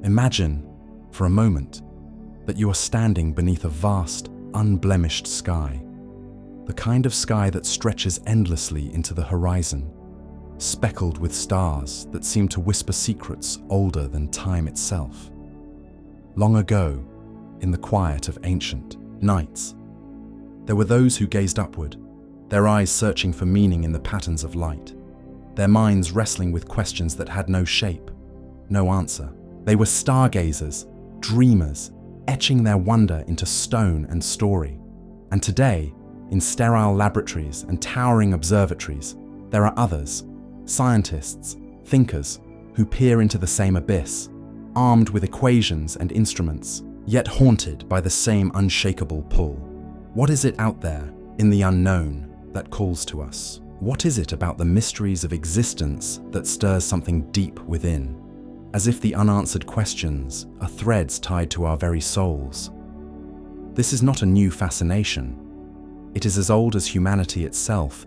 Imagine, for a moment, that you are standing beneath a vast, unblemished sky. The kind of sky that stretches endlessly into the horizon, speckled with stars that seem to whisper secrets older than time itself. Long ago, in the quiet of ancient nights, there were those who gazed upward, their eyes searching for meaning in the patterns of light, their minds wrestling with questions that had no shape, no answer. They were stargazers, dreamers, etching their wonder into stone and story. And today, in sterile laboratories and towering observatories, there are others, scientists, thinkers, who peer into the same abyss, armed with equations and instruments, yet haunted by the same unshakable pull. What is it out there, in the unknown, that calls to us? What is it about the mysteries of existence that stirs something deep within, as if the unanswered questions are threads tied to our very souls? This is not a new fascination. It is as old as humanity itself,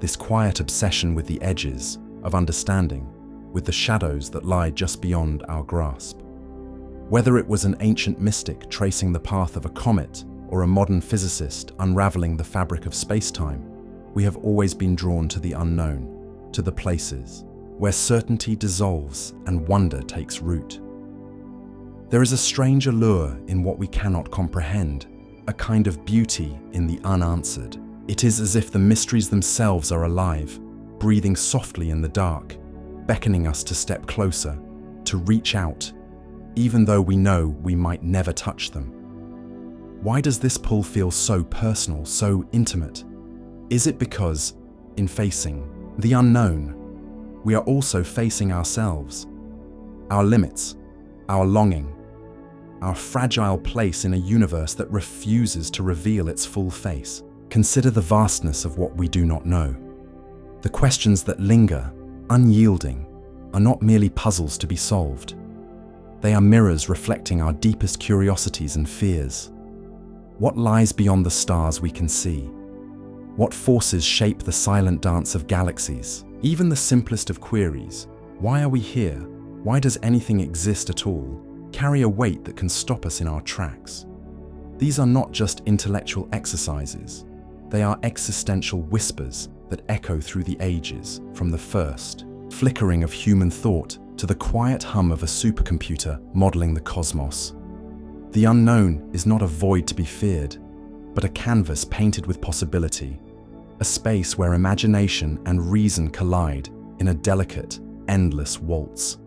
this quiet obsession with the edges of understanding, with the shadows that lie just beyond our grasp. Whether it was an ancient mystic tracing the path of a comet or a modern physicist unraveling the fabric of space-time, we have always been drawn to the unknown, to the places where certainty dissolves and wonder takes root. There is a strange allure in what we cannot comprehend, a kind of beauty in the unanswered. It is as if the mysteries themselves are alive, breathing softly in the dark, beckoning us to step closer, to reach out, even though we know we might never touch them. Why does this pull feel so personal, so intimate? Is it because, in facing the unknown, we are also facing ourselves, our limits, our longing, our fragile place in a universe that refuses to reveal its full face? Consider the vastness of what we do not know. The questions that linger, unyielding, are not merely puzzles to be solved. They are mirrors reflecting our deepest curiosities and fears. What lies beyond the stars we can see? What forces shape the silent dance of galaxies? Even the simplest of queries, why are we here? Why does anything exist at all? Carry a weight that can stop us in our tracks. These are not just intellectual exercises. They are existential whispers that echo through the ages, from the first flickering of human thought to the quiet hum of a supercomputer modeling the cosmos. The unknown is not a void to be feared, but a canvas painted with possibility, a space where imagination and reason collide in a delicate, endless waltz.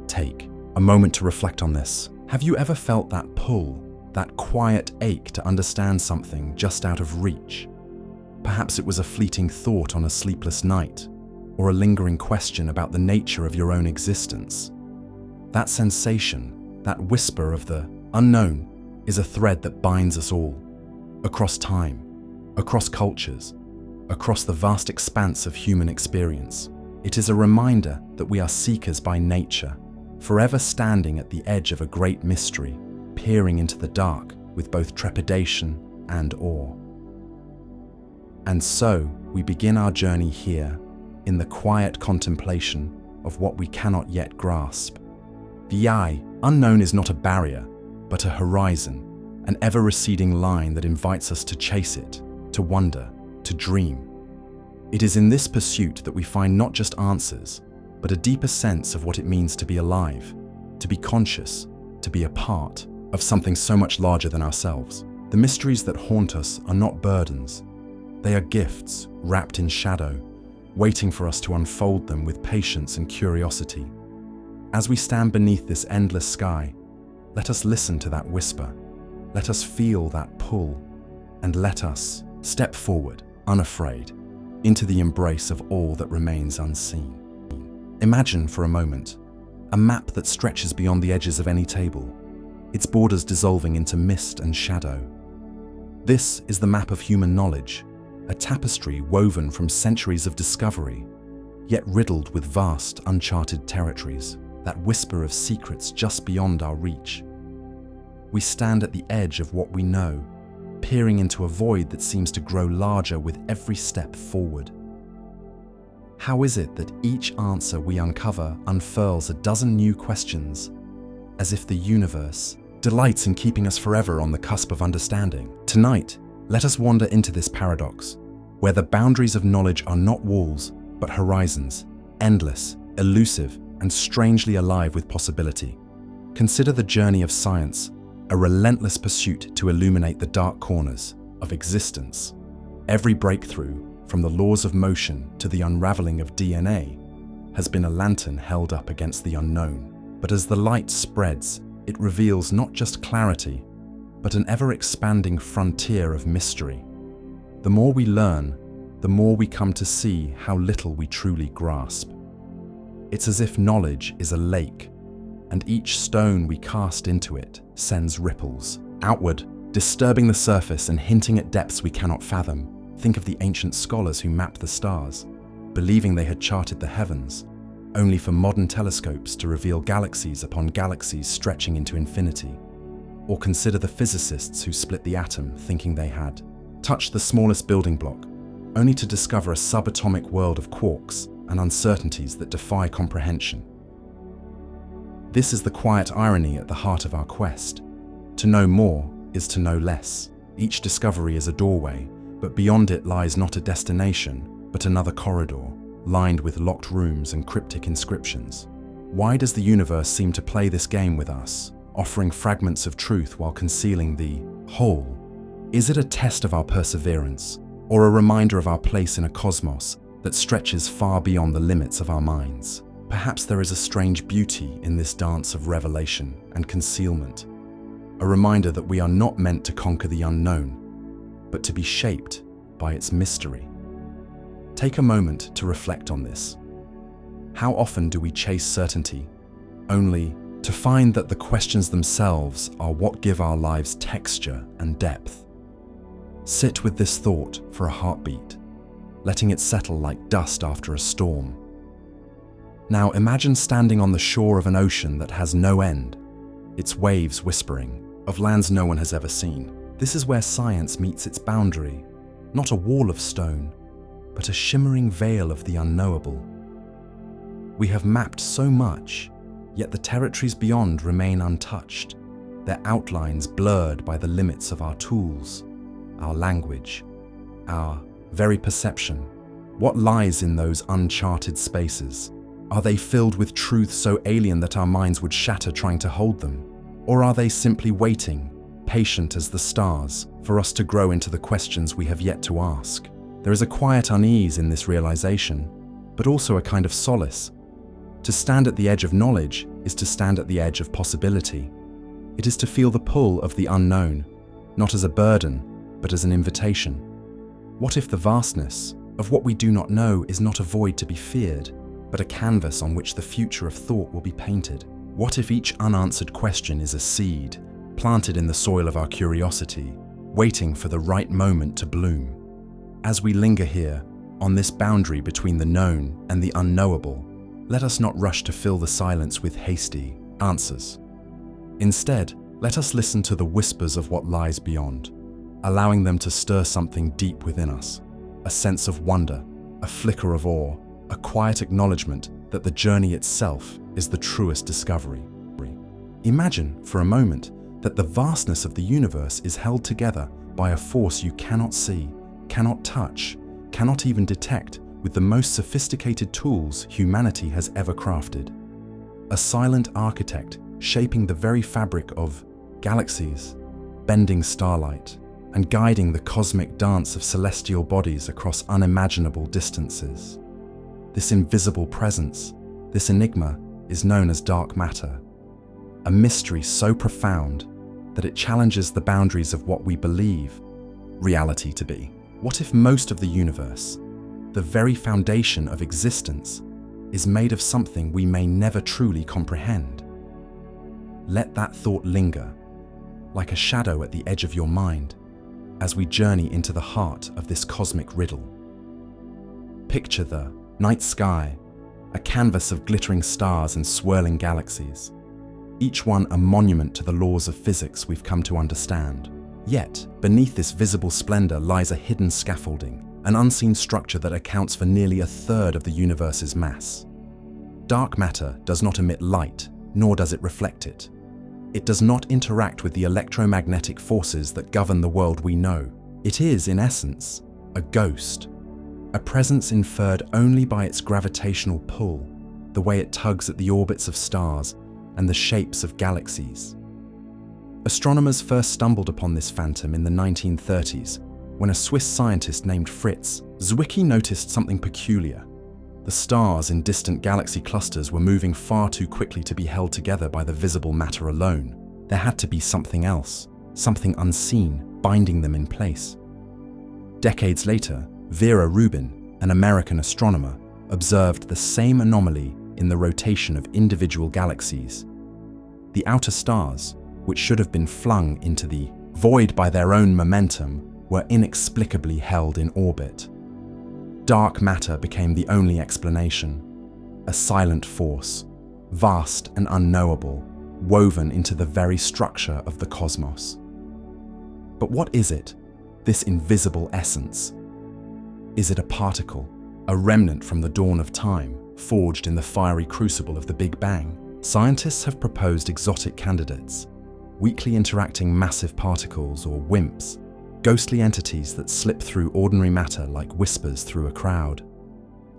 Take a moment to reflect on this. Have you ever felt that pull, that quiet ache to understand something just out of reach? Perhaps it was a fleeting thought on a sleepless night, or a lingering question about the nature of your own existence. That sensation, that whisper of the unknown, is a thread that binds us all, across time, across cultures, across the vast expanse of human experience. It is a reminder that we are seekers by nature, forever standing at the edge of a great mystery, peering into the dark with both trepidation and awe. And so we begin our journey here, in the quiet contemplation of what we cannot yet grasp. The unknown is not a barrier, but a horizon, an ever-receding line that invites us to chase it, to wonder, to dream. It is in this pursuit that we find not just answers, but a deeper sense of what it means to be alive, to be conscious, to be a part of something so much larger than ourselves. The mysteries that haunt us are not burdens. They are gifts wrapped in shadow, waiting for us to unfold them with patience and curiosity. As we stand beneath this endless sky, let us listen to that whisper, let us feel that pull, and let us step forward, unafraid, into the embrace of all that remains unseen. Imagine for a moment a map that stretches beyond the edges of any table, its borders dissolving into mist and shadow. This is the map of human knowledge, a tapestry woven from centuries of discovery, yet riddled with vast, uncharted territories that whisper of secrets just beyond our reach. We stand at the edge of what we know, peering into a void that seems to grow larger with every step forward. How is it that each answer we uncover unfurls a dozen new questions, as if the universe delights in keeping us forever on the cusp of understanding. Tonight, let us wander into this paradox, where the boundaries of knowledge are not walls, but horizons, endless, elusive, and strangely alive with possibility. Consider the journey of science, a relentless pursuit to illuminate the dark corners of existence. Every breakthrough, from the laws of motion to the unraveling of DNA, has been a lantern held up against the unknown. But as the light spreads, it reveals not just clarity, but an ever-expanding frontier of mystery. The more we learn, the more we come to see how little we truly grasp. It's as if knowledge is a lake, and each stone we cast into it sends ripples outward, disturbing the surface and hinting at depths we cannot fathom. Think of the ancient scholars who mapped the stars, believing they had charted the heavens, only for modern telescopes to reveal galaxies upon galaxies stretching into infinity. Or consider the physicists who split the atom thinking they had touched the smallest building block, only to discover a subatomic world of quarks and uncertainties that defy comprehension. This is the quiet irony at the heart of our quest. To know more is to know less. Each discovery is a doorway, but beyond it lies not a destination, but another corridor, lined with locked rooms and cryptic inscriptions. Why does the universe seem to play this game with us, offering fragments of truth while concealing the whole? Is it a test of our perseverance, or a reminder of our place in a cosmos that stretches far beyond the limits of our minds? Perhaps there is a strange beauty in this dance of revelation and concealment, a reminder that we are not meant to conquer the unknown, but to be shaped by its mystery. Take a moment to reflect on this. How often do we chase certainty, only to find that the questions themselves are what give our lives texture and depth? Sit with this thought for a heartbeat, letting it settle like dust after a storm. Now imagine standing on the shore of an ocean that has no end, its waves whispering, of lands no one has ever seen. This is where science meets its boundary, not a wall of stone, but a shimmering veil of the unknowable. We have mapped so much, yet the territories beyond remain untouched, their outlines blurred by the limits of our tools, our language, our very perception. What lies in those uncharted spaces? Are they filled with truth so alien that our minds would shatter trying to hold them? Or are they simply waiting, patient as the stars, for us to grow into the questions we have yet to ask? There is a quiet unease in this realization, but also a kind of solace. To stand at the edge of knowledge is to stand at the edge of possibility. It is to feel the pull of the unknown, not as a burden, but as an invitation. What if the vastness of what we do not know is not a void to be feared, but a canvas on which the future of thought will be painted? What if each unanswered question is a seed, planted in the soil of our curiosity, waiting for the right moment to bloom? As we linger here, on this boundary between the known and the unknowable, let us not rush to fill the silence with hasty answers. Instead, let us listen to the whispers of what lies beyond, allowing them to stir something deep within us, a sense of wonder, a flicker of awe, a quiet acknowledgement that the journey itself is the truest discovery. Imagine, for a moment, that the vastness of the universe is held together by a force you cannot see, cannot touch, cannot even detect with the most sophisticated tools humanity has ever crafted. A silent architect shaping the very fabric of galaxies, bending starlight, and guiding the cosmic dance of celestial bodies across unimaginable distances. This invisible presence, this enigma, is known as dark matter, a mystery so profound that it challenges the boundaries of what we believe reality to be. What if most of the universe, the very foundation of existence, is made of something we may never truly comprehend? Let that thought linger, like a shadow at the edge of your mind, as we journey into the heart of this cosmic riddle. Picture the night sky, a canvas of glittering stars and swirling galaxies, each one a monument to the laws of physics we've come to understand. Yet, beneath this visible splendor lies a hidden scaffolding, an unseen structure that accounts for nearly a third of the universe's mass. Dark matter does not emit light, nor does it reflect it. It does not interact with the electromagnetic forces that govern the world we know. It is, in essence, a ghost, a presence inferred only by its gravitational pull, the way it tugs at the orbits of stars and the shapes of galaxies. Astronomers first stumbled upon this phantom in the 1930s, when a Swiss scientist named Fritz Zwicky noticed something peculiar. The stars in distant galaxy clusters were moving far too quickly to be held together by the visible matter alone. There had to be something else, something unseen, binding them in place. Decades later, Vera Rubin, an American astronomer, observed the same anomaly in the rotation of individual galaxies. The outer stars, which should have been flung into the void by their own momentum, were inexplicably held in orbit. Dark matter became the only explanation, a silent force, vast and unknowable, woven into the very structure of the cosmos. But what is it, this invisible essence? Is it a particle, a remnant from the dawn of time, forged in the fiery crucible of the Big Bang? Scientists have proposed exotic candidates, weakly interacting massive particles or WIMPs, ghostly entities that slip through ordinary matter like whispers through a crowd.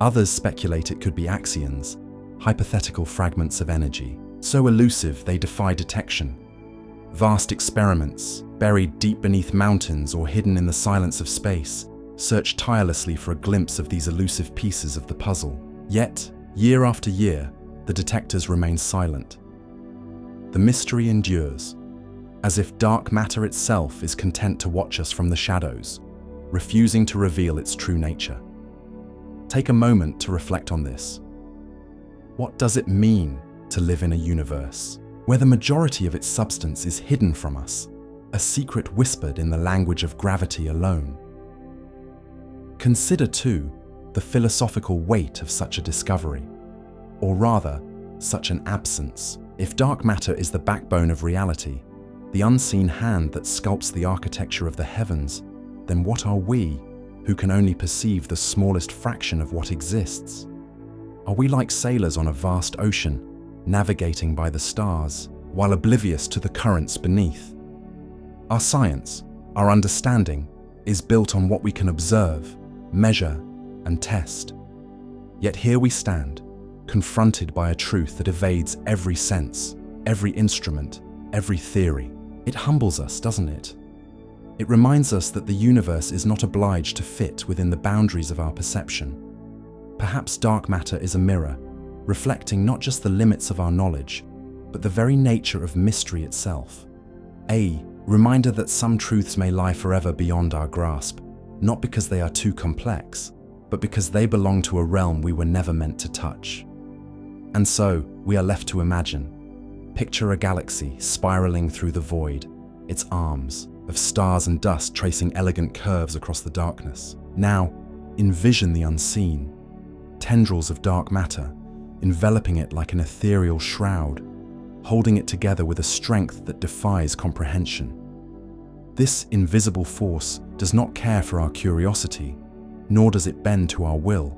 Others speculate it could be axions, hypothetical fragments of energy, so elusive they defy detection. Vast experiments, buried deep beneath mountains or hidden in the silence of space, search tirelessly for a glimpse of these elusive pieces of the puzzle. Yet, year after year, the detectors remain silent. The mystery endures, as if dark matter itself is content to watch us from the shadows, refusing to reveal its true nature. Take a moment to reflect on this. What does it mean to live in a universe where the majority of its substance is hidden from us, a secret whispered in the language of gravity alone? Consider, too, the philosophical weight of such a discovery, or rather, such an absence. If dark matter is the backbone of reality, the unseen hand that sculpts the architecture of the heavens, then what are we, who can only perceive the smallest fraction of what exists? Are we like sailors on a vast ocean, navigating by the stars, while oblivious to the currents beneath? Our science, our understanding, is built on what we can observe, measure, and test. Yet here we stand, confronted by a truth that evades every sense, every instrument, every theory. It humbles us, doesn't it? It reminds us that the universe is not obliged to fit within the boundaries of our perception. Perhaps dark matter is a mirror, reflecting not just the limits of our knowledge, but the very nature of mystery itself. A reminder that some truths may lie forever beyond our grasp, not because they are too complex, but because they belong to a realm we were never meant to touch. And so, we are left to imagine. Picture a galaxy spiraling through the void, its arms of stars and dust tracing elegant curves across the darkness. Now, envision the unseen, tendrils of dark matter, enveloping it like an ethereal shroud, holding it together with a strength that defies comprehension. This invisible force does not care for our curiosity, nor does it bend to our will.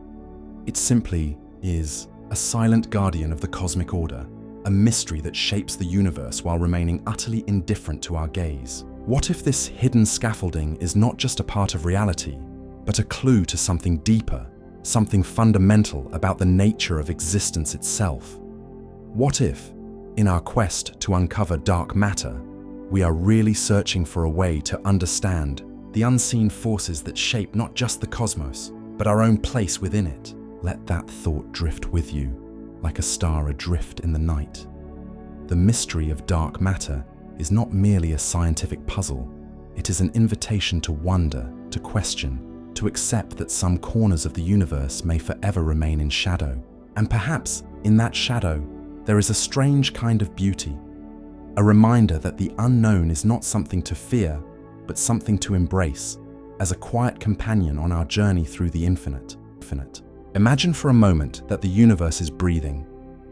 It simply is a silent guardian of the cosmic order, a mystery that shapes the universe while remaining utterly indifferent to our gaze. What if this hidden scaffolding is not just a part of reality, but a clue to something deeper, something fundamental about the nature of existence itself? What if, in our quest to uncover dark matter, we are really searching for a way to understand the unseen forces that shape not just the cosmos, but our own place within it? Let that thought drift with you, like a star adrift in the night. The mystery of dark matter is not merely a scientific puzzle. It is an invitation to wonder, to question, to accept that some corners of the universe may forever remain in shadow. And perhaps, in that shadow, there is a strange kind of beauty, a reminder that the unknown is not something to fear, but something to embrace, as a quiet companion on our journey through the infinite. Imagine for a moment that the universe is breathing,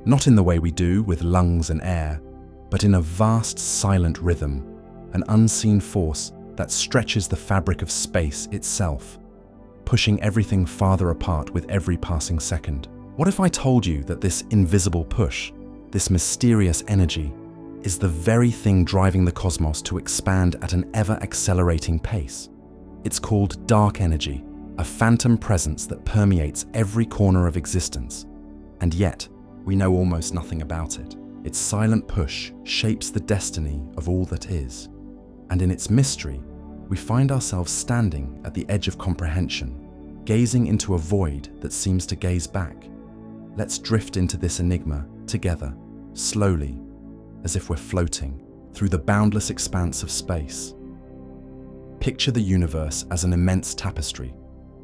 not in the way we do with lungs and air, but in a vast silent rhythm, an unseen force that stretches the fabric of space itself, pushing everything farther apart with every passing second. What if I told you that this invisible push, this mysterious energy, is the very thing driving the cosmos to expand at an ever-accelerating pace. It's called dark energy, a phantom presence that permeates every corner of existence. And yet, we know almost nothing about it. Its silent push shapes the destiny of all that is. And in its mystery, we find ourselves standing at the edge of comprehension, gazing into a void that seems to gaze back. Let's drift into this enigma together, slowly, as if we're floating through the boundless expanse of space. Picture the universe as an immense tapestry,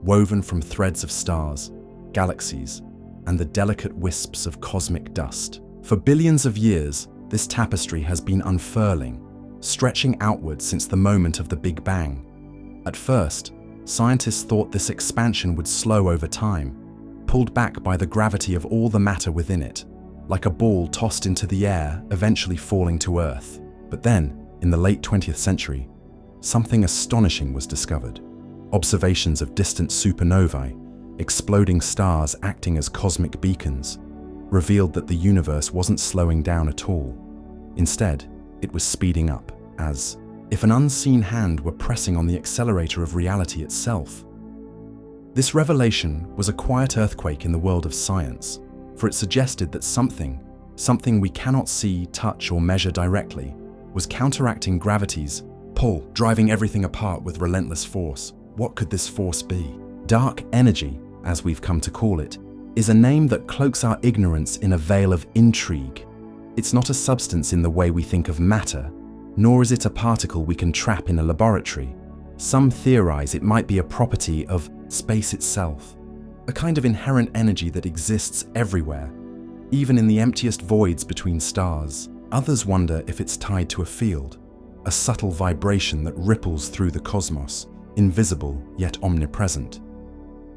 woven from threads of stars, galaxies, and the delicate wisps of cosmic dust. For billions of years, this tapestry has been unfurling, stretching outward since the moment of the Big Bang. At first, scientists thought this expansion would slow over time, pulled back by the gravity of all the matter within it, like a ball tossed into the air, eventually falling to Earth. But then, in the late 20th century, something astonishing was discovered. Observations of distant supernovae, exploding stars acting as cosmic beacons, revealed that the universe wasn't slowing down at all. Instead, it was speeding up, as if an unseen hand were pressing on the accelerator of reality itself. This revelation was a quiet earthquake in the world of science, for it suggested that something we cannot see, touch, or measure directly, was counteracting gravity's pull, driving everything apart with relentless force. What could this force be? Dark energy, as we've come to call it, is a name that cloaks our ignorance in a veil of intrigue. It's not a substance in the way we think of matter, nor is it a particle we can trap in a laboratory. Some theorize it might be a property of space itself, a kind of inherent energy that exists everywhere, even in the emptiest voids between stars. Others wonder if it's tied to a field, a subtle vibration that ripples through the cosmos, invisible yet omnipresent.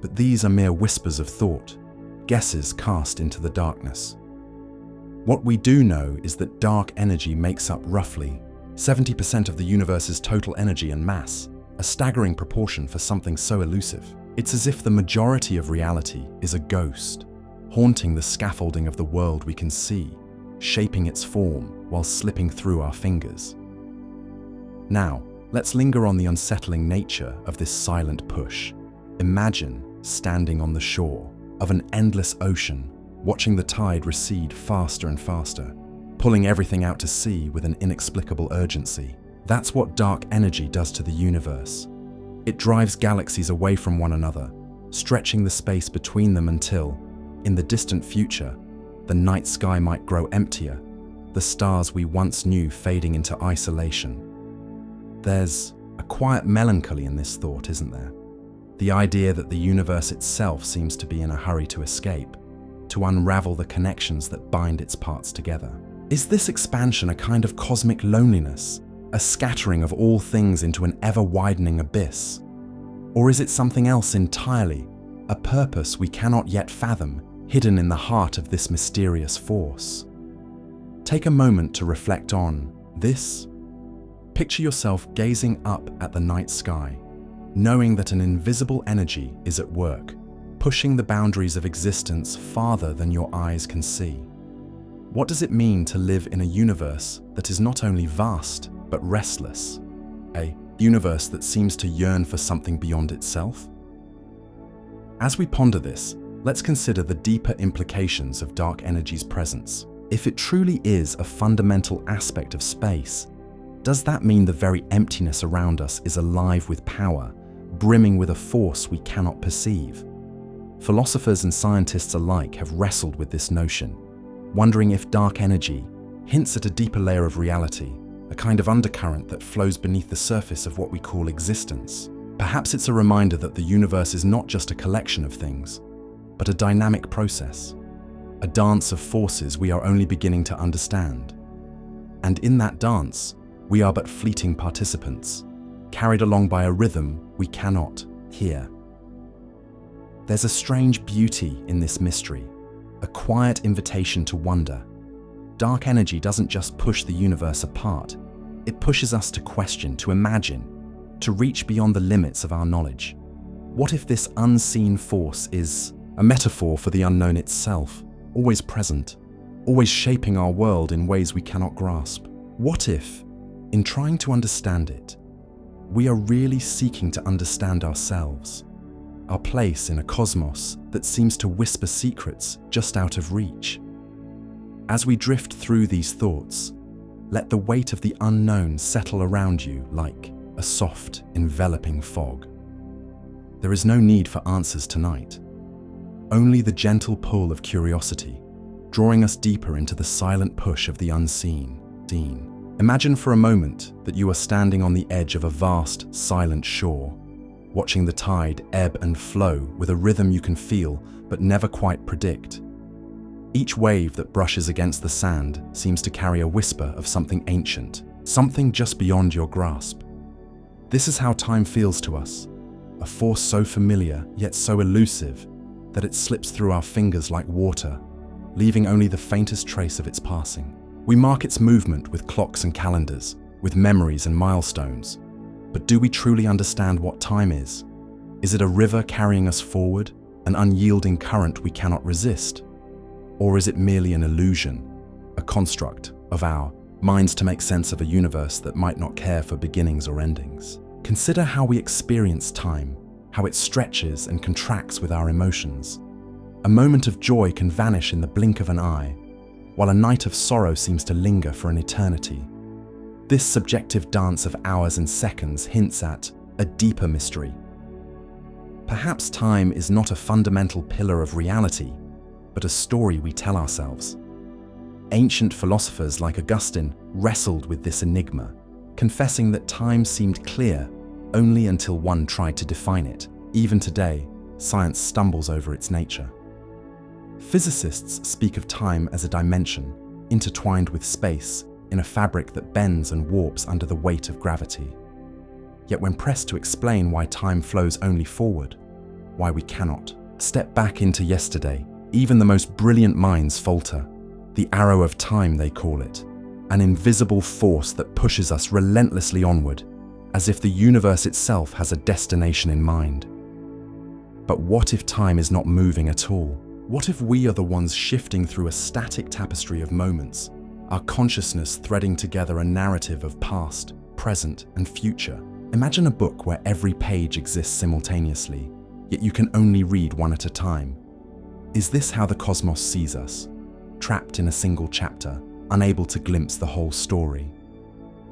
But these are mere whispers of thought, guesses cast into the darkness. What we do know is that dark energy makes up roughly 70% of the universe's total energy and mass, a staggering proportion for something so elusive. It's as if the majority of reality is a ghost, haunting the scaffolding of the world we can see, shaping its form while slipping through our fingers. Now, let's linger on the unsettling nature of this silent push. Imagine standing on the shore of an endless ocean, watching the tide recede faster and faster, pulling everything out to sea with an inexplicable urgency. That's what dark energy does to the universe. It drives galaxies away from one another, stretching the space between them until, in the distant future, the night sky might grow emptier, the stars we once knew fading into isolation. There's a quiet melancholy in this thought, isn't there? The idea that the universe itself seems to be in a hurry to escape, to unravel the connections that bind its parts together. Is this expansion a kind of cosmic loneliness, a scattering of all things into an ever-widening abyss? Or is it something else entirely, a purpose we cannot yet fathom, hidden in the heart of this mysterious force? Take a moment to reflect on this. Picture yourself gazing up at the night sky, knowing that an invisible energy is at work, pushing the boundaries of existence farther than your eyes can see. What does it mean to live in a universe that is not only vast, but restless? A universe that seems to yearn for something beyond itself? As we ponder this, let's consider the deeper implications of dark energy's presence. If it truly is a fundamental aspect of space, does that mean the very emptiness around us is alive with power, brimming with a force we cannot perceive? Philosophers and scientists alike have wrestled with this notion, wondering if dark energy hints at a deeper layer of reality, a kind of undercurrent that flows beneath the surface of what we call existence. Perhaps it's a reminder that the universe is not just a collection of things, but a dynamic process, a dance of forces we are only beginning to understand. And in that dance, we are but fleeting participants, carried along by a rhythm we cannot hear. There's a strange beauty in this mystery, a quiet invitation to wonder. Dark energy doesn't just push the universe apart, it pushes us to question, to imagine, to reach beyond the limits of our knowledge. What if this unseen force is a metaphor for the unknown itself, always present, always shaping our world in ways we cannot grasp? What if, in trying to understand it, we are really seeking to understand ourselves, our place in a cosmos that seems to whisper secrets just out of reach? As we drift through these thoughts, let the weight of the unknown settle around you like a soft, enveloping fog. There is no need for answers tonight, only the gentle pull of curiosity, drawing us deeper into the silent push of the unseen. Imagine for a moment that you are standing on the edge of a vast, silent shore, watching the tide ebb and flow with a rhythm you can feel but never quite predict. Each wave that brushes against the sand seems to carry a whisper of something ancient, something just beyond your grasp. This is how time feels to us, a force so familiar yet so elusive that it slips through our fingers like water, leaving only the faintest trace of its passing. We mark its movement with clocks and calendars, with memories and milestones. But do we truly understand what time is? Is it a river carrying us forward, an unyielding current we cannot resist? Or is it merely an illusion, a construct of our minds to make sense of a universe that might not care for beginnings or endings? Consider how we experience time, how it stretches and contracts with our emotions. A moment of joy can vanish in the blink of an eye, while a night of sorrow seems to linger for an eternity. This subjective dance of hours and seconds hints at a deeper mystery. Perhaps time is not a fundamental pillar of reality, but a story we tell ourselves. Ancient philosophers like Augustine wrestled with this enigma, confessing that time seemed clear only until one tried to define it. Even today, science stumbles over its nature. Physicists speak of time as a dimension, intertwined with space, in a fabric that bends and warps under the weight of gravity. Yet when pressed to explain why time flows only forward, why we cannot step back into yesterday, even the most brilliant minds falter. The arrow of time, they call it, an invisible force that pushes us relentlessly onward, as if the universe itself has a destination in mind. But what if time is not moving at all? What if we are the ones shifting through a static tapestry of moments, our consciousness threading together a narrative of past, present, and future? Imagine a book where every page exists simultaneously, yet you can only read one at a time. Is this how the cosmos sees us? Trapped in a single chapter, unable to glimpse the whole story.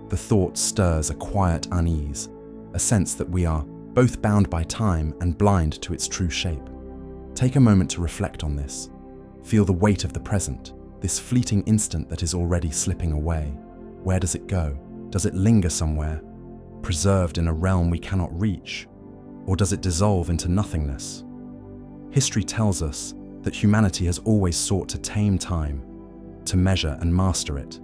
The thought stirs a quiet unease, a sense that we are both bound by time and blind to its true shape. Take a moment to reflect on this. Feel the weight of the present, this fleeting instant that is already slipping away. Where does it go? Does it linger somewhere, preserved in a realm we cannot reach? Or does it dissolve into nothingness? History tells us that humanity has always sought to tame time, to measure and master it.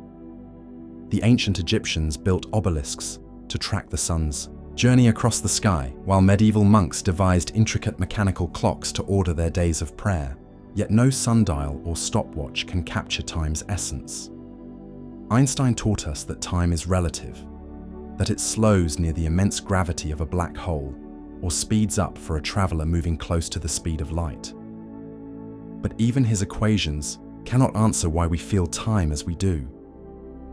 The ancient Egyptians built obelisks to track the sun's journey across the sky, while medieval monks devised intricate mechanical clocks to order their days of prayer. Yet no sundial or stopwatch can capture time's essence. Einstein taught us that time is relative, that it slows near the immense gravity of a black hole, or speeds up for a traveler moving close to the speed of light. But even his equations cannot answer why we feel time as we do,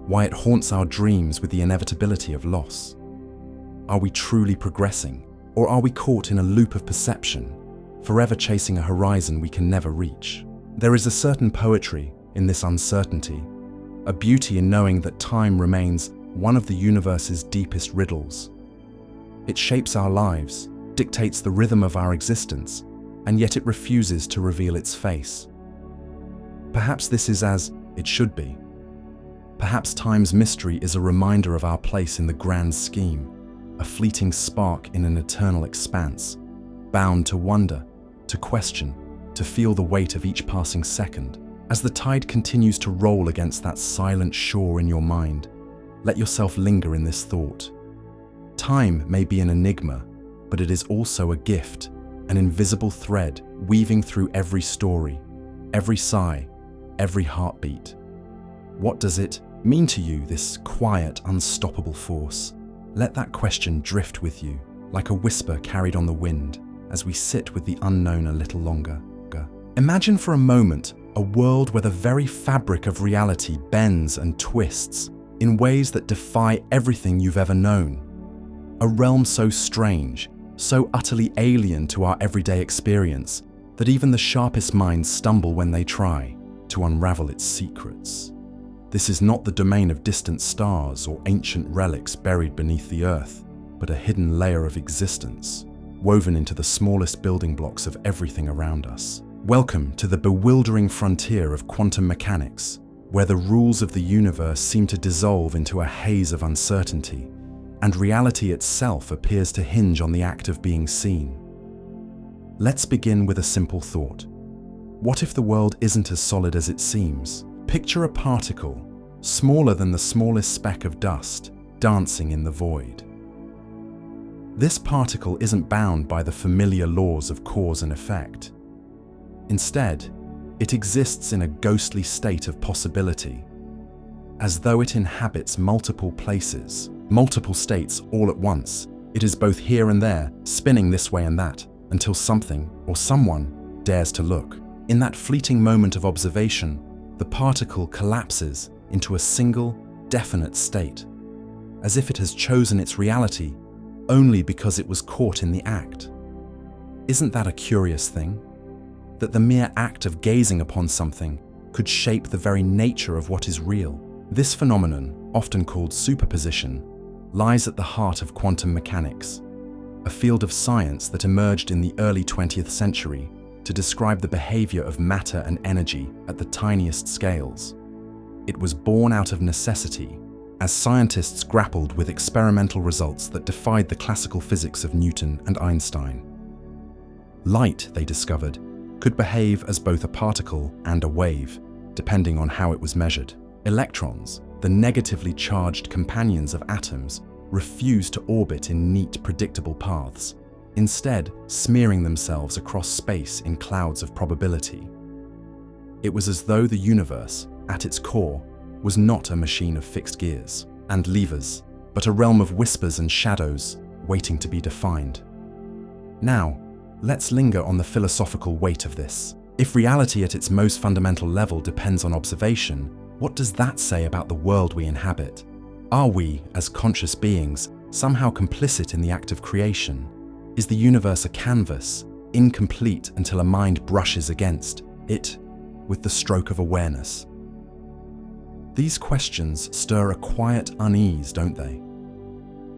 why it haunts our dreams with the inevitability of loss. Are we truly progressing, or are we caught in a loop of perception, forever chasing a horizon we can never reach? There is a certain poetry in this uncertainty, a beauty in knowing that time remains one of the universe's deepest riddles. It shapes our lives, dictates the rhythm of our existence, and yet it refuses to reveal its face. Perhaps this is as it should be. Perhaps time's mystery is a reminder of our place in the grand scheme, a fleeting spark in an eternal expanse, bound to wonder, to question, to feel the weight of each passing second. As the tide continues to roll against that silent shore in your mind, let yourself linger in this thought. Time may be an enigma, but it is also a gift, an invisible thread weaving through every story, every sigh, every heartbeat. What does it mean to you, this quiet, unstoppable force? Let that question drift with you, like a whisper carried on the wind, as we sit with the unknown a little longer. Imagine for a moment a world where the very fabric of reality bends and twists, in ways that defy everything you've ever known. A realm so strange, so utterly alien to our everyday experience, that even the sharpest minds stumble when they try to unravel its secrets. This is not the domain of distant stars or ancient relics buried beneath the earth, but a hidden layer of existence, woven into the smallest building blocks of everything around us. Welcome to the bewildering frontier of quantum mechanics, where the rules of the universe seem to dissolve into a haze of uncertainty, and reality itself appears to hinge on the act of being seen. Let's begin with a simple thought. What if the world isn't as solid as it seems? Picture a particle, smaller than the smallest speck of dust, dancing in the void. This particle isn't bound by the familiar laws of cause and effect. Instead, it exists in a ghostly state of possibility, as though it inhabits multiple places, multiple states all at once. It is both here and there, spinning this way and that, until something or someone dares to look. In that fleeting moment of observation, the particle collapses into a single, definite state, as if it has chosen its reality only because it was caught in the act. Isn't that a curious thing? That the mere act of gazing upon something could shape the very nature of what is real. This phenomenon, often called superposition, lies at the heart of quantum mechanics, a field of science that emerged in the early 20th century to describe the behavior of matter and energy at the tiniest scales. It was born out of necessity, as scientists grappled with experimental results that defied the classical physics of Newton and Einstein. Light, they discovered, could behave as both a particle and a wave, depending on how it was measured. Electrons, the negatively charged companions of atoms, refused to orbit in neat, predictable paths, instead smearing themselves across space in clouds of probability. It was as though the universe, at its core, was not a machine of fixed gears and levers, but a realm of whispers and shadows waiting to be defined. Now, let's linger on the philosophical weight of this. If reality at its most fundamental level depends on observation, what does that say about the world we inhabit? Are we, as conscious beings, somehow complicit in the act of creation? Is the universe a canvas, incomplete until a mind brushes against it with the stroke of awareness? These questions stir a quiet unease, don't they?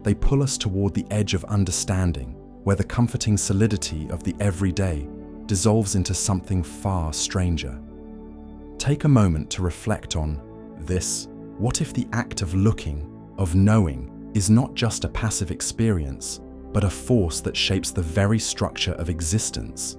They pull us toward the edge of understanding, where the comforting solidity of the everyday dissolves into something far stranger. Take a moment to reflect on this. What if the act of looking, of knowing, is not just a passive experience, but a force that shapes the very structure of existence?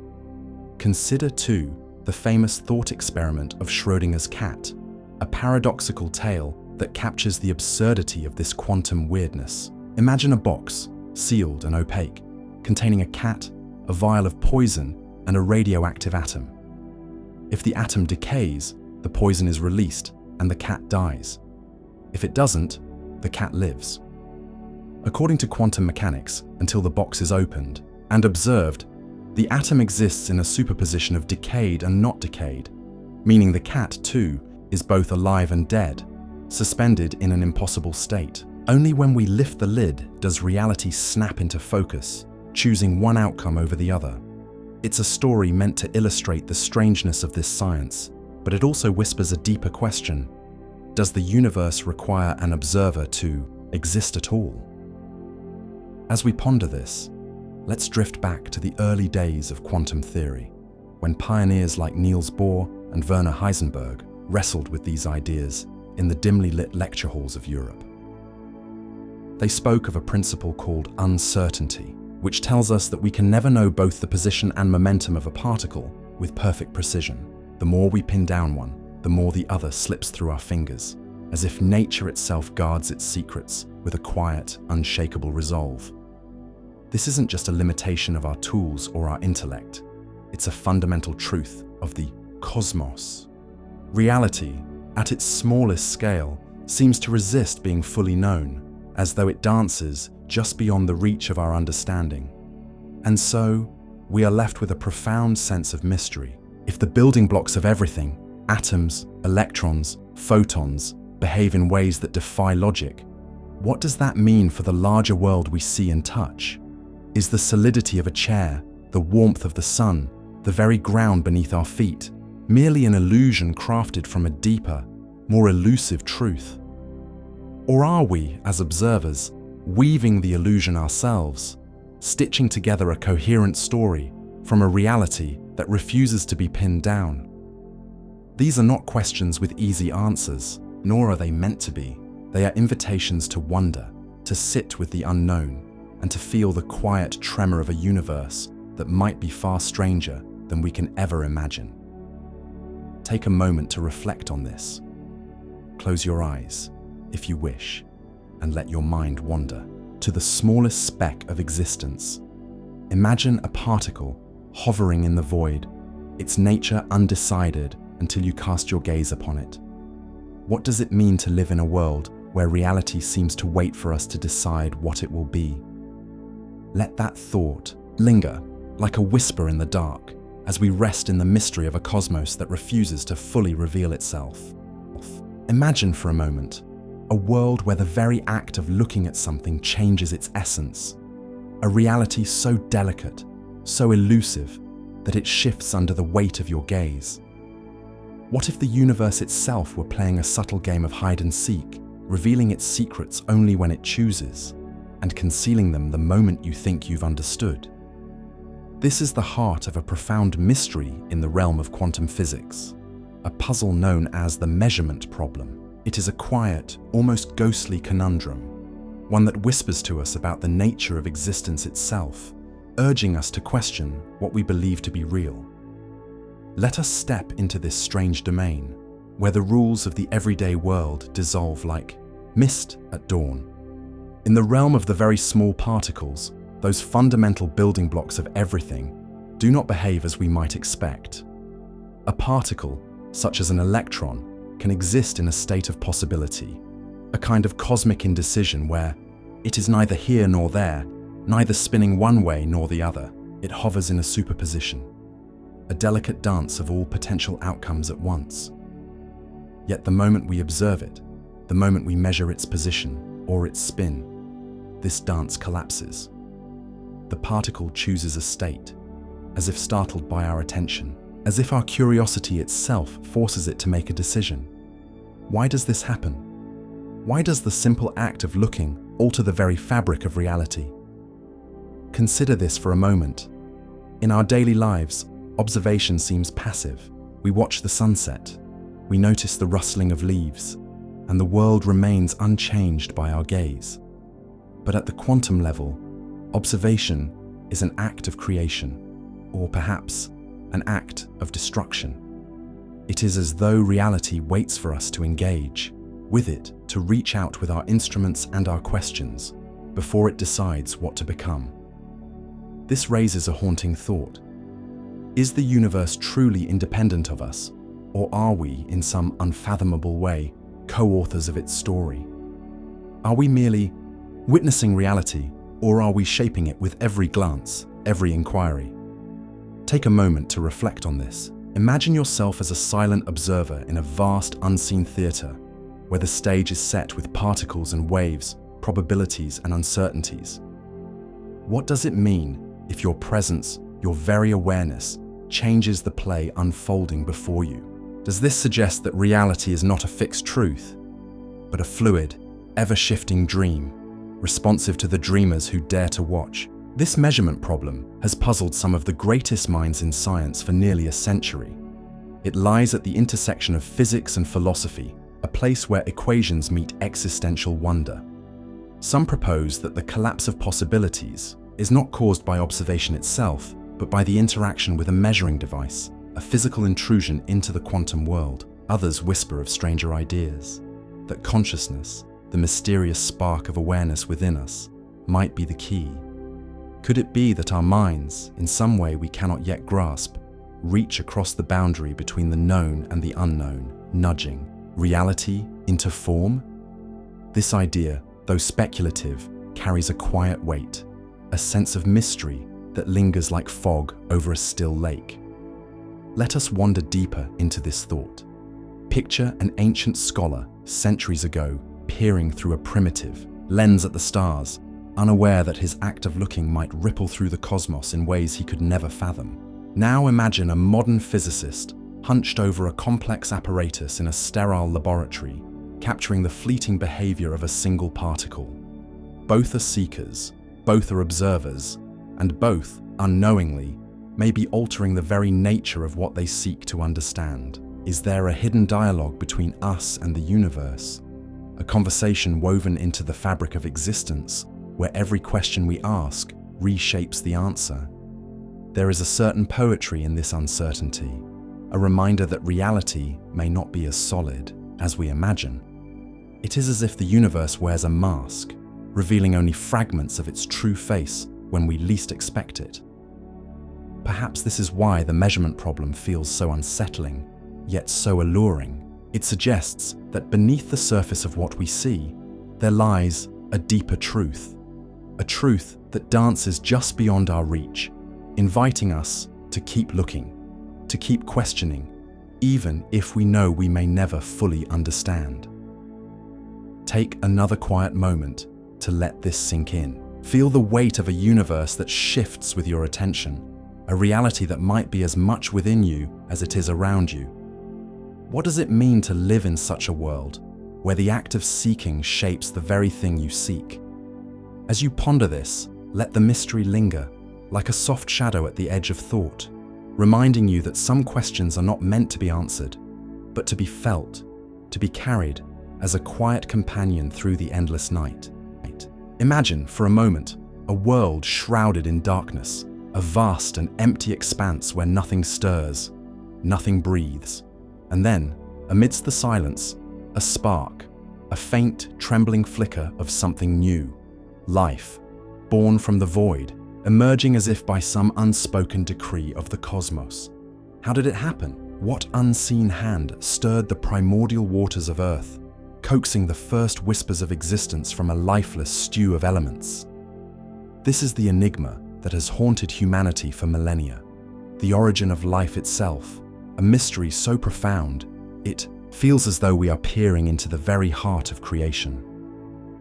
Consider, too, the famous thought experiment of Schrödinger's cat, a paradoxical tale that captures the absurdity of this quantum weirdness. Imagine a box, sealed and opaque, containing a cat, a vial of poison, and a radioactive atom. If the atom decays, the poison is released and the cat dies. If it doesn't, the cat lives. According to quantum mechanics, until the box is opened and observed, the atom exists in a superposition of decayed and not decayed, meaning the cat, too, is both alive and dead, suspended in an impossible state. Only when we lift the lid does reality snap into focus, choosing one outcome over the other. It's a story meant to illustrate the strangeness of this science, but it also whispers a deeper question. Does the universe require an observer to exist at all? As we ponder this, let's drift back to the early days of quantum theory, when pioneers like Niels Bohr and Werner Heisenberg wrestled with these ideas in the dimly lit lecture halls of Europe. They spoke of a principle called uncertainty, which tells us that we can never know both the position and momentum of a particle with perfect precision. The more we pin down one, the more the other slips through our fingers, as if nature itself guards its secrets with a quiet, unshakable resolve. This isn't just a limitation of our tools or our intellect, it's a fundamental truth of the cosmos. Reality, at its smallest scale, seems to resist being fully known, as though it dances just beyond the reach of our understanding. And so, we are left with a profound sense of mystery. If the building blocks of everything, atoms, electrons, photons, behave in ways that defy logic, what does that mean for the larger world we see and touch? Is the solidity of a chair, the warmth of the sun, the very ground beneath our feet, merely an illusion crafted from a deeper, more elusive truth? Or are we, as observers, weaving the illusion ourselves, stitching together a coherent story from a reality that refuses to be pinned down? These are not questions with easy answers, nor are they meant to be. They are invitations to wonder, to sit with the unknown, and to feel the quiet tremor of a universe that might be far stranger than we can ever imagine. Take a moment to reflect on this. Close your eyes, if you wish, and let your mind wander to the smallest speck of existence. Imagine a particle hovering in the void, its nature undecided until you cast your gaze upon it. What does it mean to live in a world where reality seems to wait for us to decide what it will be? Let that thought linger like a whisper in the dark as we rest in the mystery of a cosmos that refuses to fully reveal itself. Imagine for a moment a world where the very act of looking at something changes its essence, a reality so delicate, so elusive, that it shifts under the weight of your gaze. What if the universe itself were playing a subtle game of hide and seek, revealing its secrets only when it chooses, and concealing them the moment you think you've understood? This is the heart of a profound mystery in the realm of quantum physics, a puzzle known as the measurement problem. It is a quiet, almost ghostly conundrum, one that whispers to us about the nature of existence itself, urging us to question what we believe to be real. Let us step into this strange domain, where the rules of the everyday world dissolve like mist at dawn. In the realm of the very small particles, those fundamental building blocks of everything do not behave as we might expect. A particle, such as an electron, can exist in a state of possibility, a kind of cosmic indecision where it is neither here nor there, neither spinning one way nor the other. It hovers in a superposition, a delicate dance of all potential outcomes at once. Yet the moment we observe it, the moment we measure its position or its spin, this dance collapses. The particle chooses a state, as if startled by our attention, as if our curiosity itself forces it to make a decision. Why does this happen? Why does the simple act of looking alter the very fabric of reality? Consider this for a moment. In our daily lives, observation seems passive. We watch the sunset, we notice the rustling of leaves, and the world remains unchanged by our gaze. But at the quantum level, observation is an act of creation, or perhaps an act of destruction. It is as though reality waits for us to engage with it, to reach out with our instruments and our questions, before it decides what to become. This raises a haunting thought. Is the universe truly independent of us, or are we, in some unfathomable way, co-authors of its story? Are we merely witnessing reality, or are we shaping it with every glance, every inquiry? Take a moment to reflect on this. Imagine yourself as a silent observer in a vast, unseen theater, where the stage is set with particles and waves, probabilities and uncertainties. What does it mean if your presence, your very awareness, changes the play unfolding before you? Does this suggest that reality is not a fixed truth, but a fluid, ever-shifting dream, responsive to the dreamers who dare to watch? This measurement problem has puzzled some of the greatest minds in science for nearly a century. It lies at the intersection of physics and philosophy, a place where equations meet existential wonder. Some propose that the collapse of possibilities is not caused by observation itself, but by the interaction with a measuring device, a physical intrusion into the quantum world. Others whisper of stranger ideas, that consciousness, the mysterious spark of awareness within us, might be the key. Could it be that our minds, in some way we cannot yet grasp, reach across the boundary between the known and the unknown, nudging reality into form? This idea, though speculative, carries a quiet weight, a sense of mystery that lingers like fog over a still lake. Let us wander deeper into this thought. Picture an ancient scholar, centuries ago, peering through a primitive lens at the stars, unaware that his act of looking might ripple through the cosmos in ways he could never fathom. Now imagine a modern physicist hunched over a complex apparatus in a sterile laboratory, capturing the fleeting behavior of a single particle. Both are seekers, both are observers, and both, unknowingly, may be altering the very nature of what they seek to understand. Is there a hidden dialogue between us and the universe? A conversation woven into the fabric of existence, where every question we ask reshapes the answer? There is a certain poetry in this uncertainty, a reminder that reality may not be as solid as we imagine. It is as if the universe wears a mask, revealing only fragments of its true face when we least expect it. Perhaps this is why the measurement problem feels so unsettling, yet so alluring. It suggests that beneath the surface of what we see, there lies a deeper truth, a truth that dances just beyond our reach, inviting us to keep looking, to keep questioning, even if we know we may never fully understand. Take another quiet moment to let this sink in. Feel the weight of a universe that shifts with your attention, a reality that might be as much within you as it is around you. What does it mean to live in such a world, where the act of seeking shapes the very thing you seek? As you ponder this, let the mystery linger, like a soft shadow at the edge of thought, reminding you that some questions are not meant to be answered, but to be felt, to be carried as a quiet companion through the endless night. Imagine, for a moment, a world shrouded in darkness, a vast and empty expanse where nothing stirs, nothing breathes. And then, amidst the silence, a spark, a faint, trembling flicker of something new, life, born from the void, emerging as if by some unspoken decree of the cosmos. How did it happen? What unseen hand stirred the primordial waters of Earth, coaxing the first whispers of existence from a lifeless stew of elements? This is the enigma that has haunted humanity for millennia, the origin of life itself, a mystery so profound, it feels as though we are peering into the very heart of creation.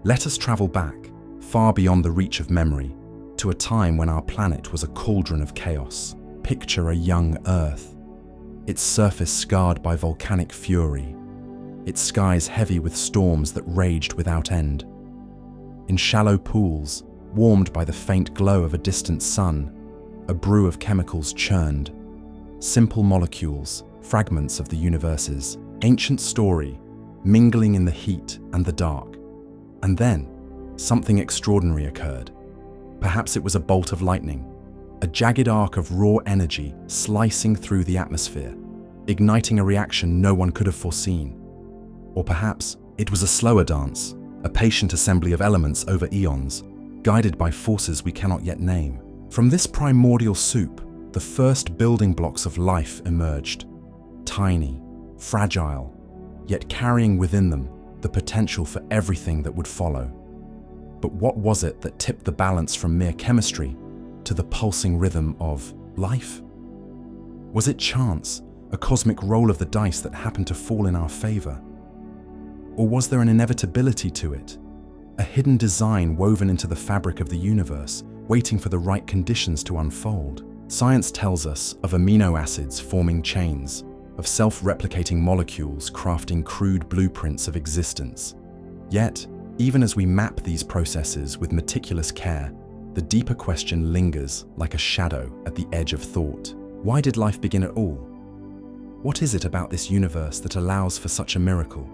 Let us travel back, far beyond the reach of memory, to a time when our planet was a cauldron of chaos. Picture a young Earth, its surface scarred by volcanic fury, its skies heavy with storms that raged without end. In shallow pools, warmed by the faint glow of a distant sun, a brew of chemicals churned. Simple molecules, fragments of the universe's ancient story, mingling in the heat and the dark. And then, something extraordinary occurred. Perhaps it was a bolt of lightning, a jagged arc of raw energy slicing through the atmosphere, igniting a reaction no one could have foreseen. Or perhaps it was a slower dance, a patient assembly of elements over eons, guided by forces we cannot yet name. From this primordial soup, the first building blocks of life emerged, tiny, fragile, yet carrying within them the potential for everything that would follow. But what was it that tipped the balance from mere chemistry to the pulsing rhythm of life? Was it chance, a cosmic roll of the dice that happened to fall in our favor? Or was there an inevitability to it, a hidden design woven into the fabric of the universe, waiting for the right conditions to unfold? Science tells us of amino acids forming chains, of self-replicating molecules crafting crude blueprints of existence. Yet, even as we map these processes with meticulous care, the deeper question lingers like a shadow at the edge of thought. Why did life begin at all? What is it about this universe that allows for such a miracle?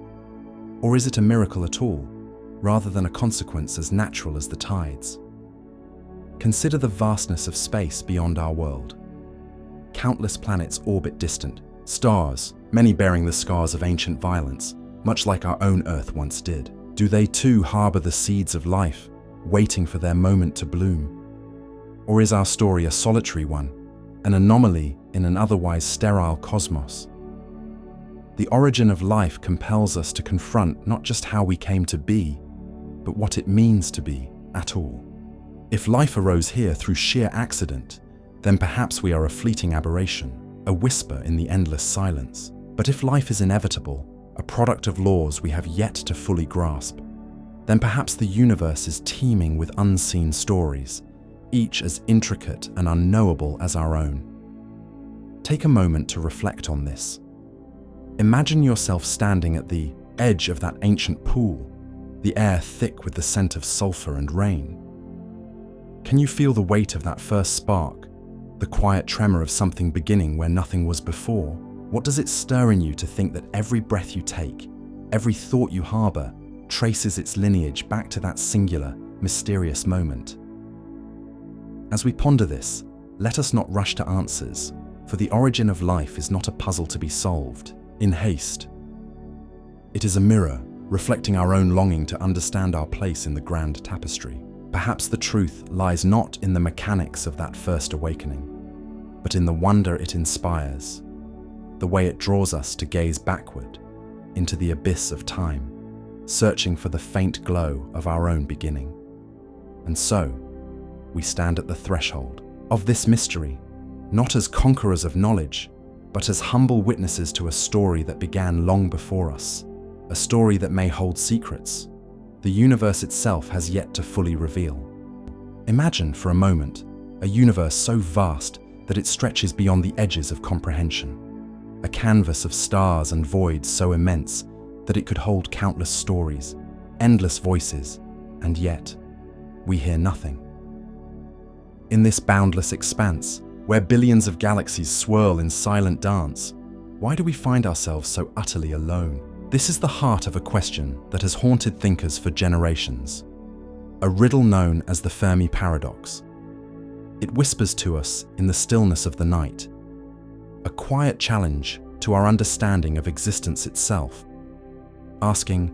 Or is it a miracle at all, rather than a consequence as natural as the tides? Consider the vastness of space beyond our world. Countless planets orbit distant, stars, many bearing the scars of ancient violence, much like our own Earth once did. Do they too harbor the seeds of life, waiting for their moment to bloom? Or is our story a solitary one, an anomaly in an otherwise sterile cosmos? The origin of life compels us to confront not just how we came to be, but what it means to be at all. If life arose here through sheer accident, then perhaps we are a fleeting aberration, a whisper in the endless silence. But if life is inevitable, a product of laws we have yet to fully grasp, then perhaps the universe is teeming with unseen stories, each as intricate and unknowable as our own. Take a moment to reflect on this. Imagine yourself standing at the edge of that ancient pool, the air thick with the scent of sulfur and rain. Can you feel the weight of that first spark, the quiet tremor of something beginning where nothing was before? What does it stir in you to think that every breath you take, every thought you harbor, traces its lineage back to that singular, mysterious moment? As we ponder this, let us not rush to answers, for the origin of life is not a puzzle to be solved in haste. It is a mirror reflecting our own longing to understand our place in the grand tapestry. Perhaps the truth lies not in the mechanics of that first awakening, but in the wonder it inspires, the way it draws us to gaze backward into the abyss of time, searching for the faint glow of our own beginning. And so, we stand at the threshold of this mystery, not as conquerors of knowledge, but as humble witnesses to a story that began long before us, a story that may hold secrets the universe itself has yet to fully reveal. Imagine for a moment a universe so vast that it stretches beyond the edges of comprehension, a canvas of stars and voids so immense that it could hold countless stories, endless voices, and yet we hear nothing. In this boundless expanse, where billions of galaxies swirl in silent dance, why do we find ourselves so utterly alone? This is the heart of a question that has haunted thinkers for generations, a riddle known as the Fermi paradox. It whispers to us in the stillness of the night, a quiet challenge to our understanding of existence itself, asking,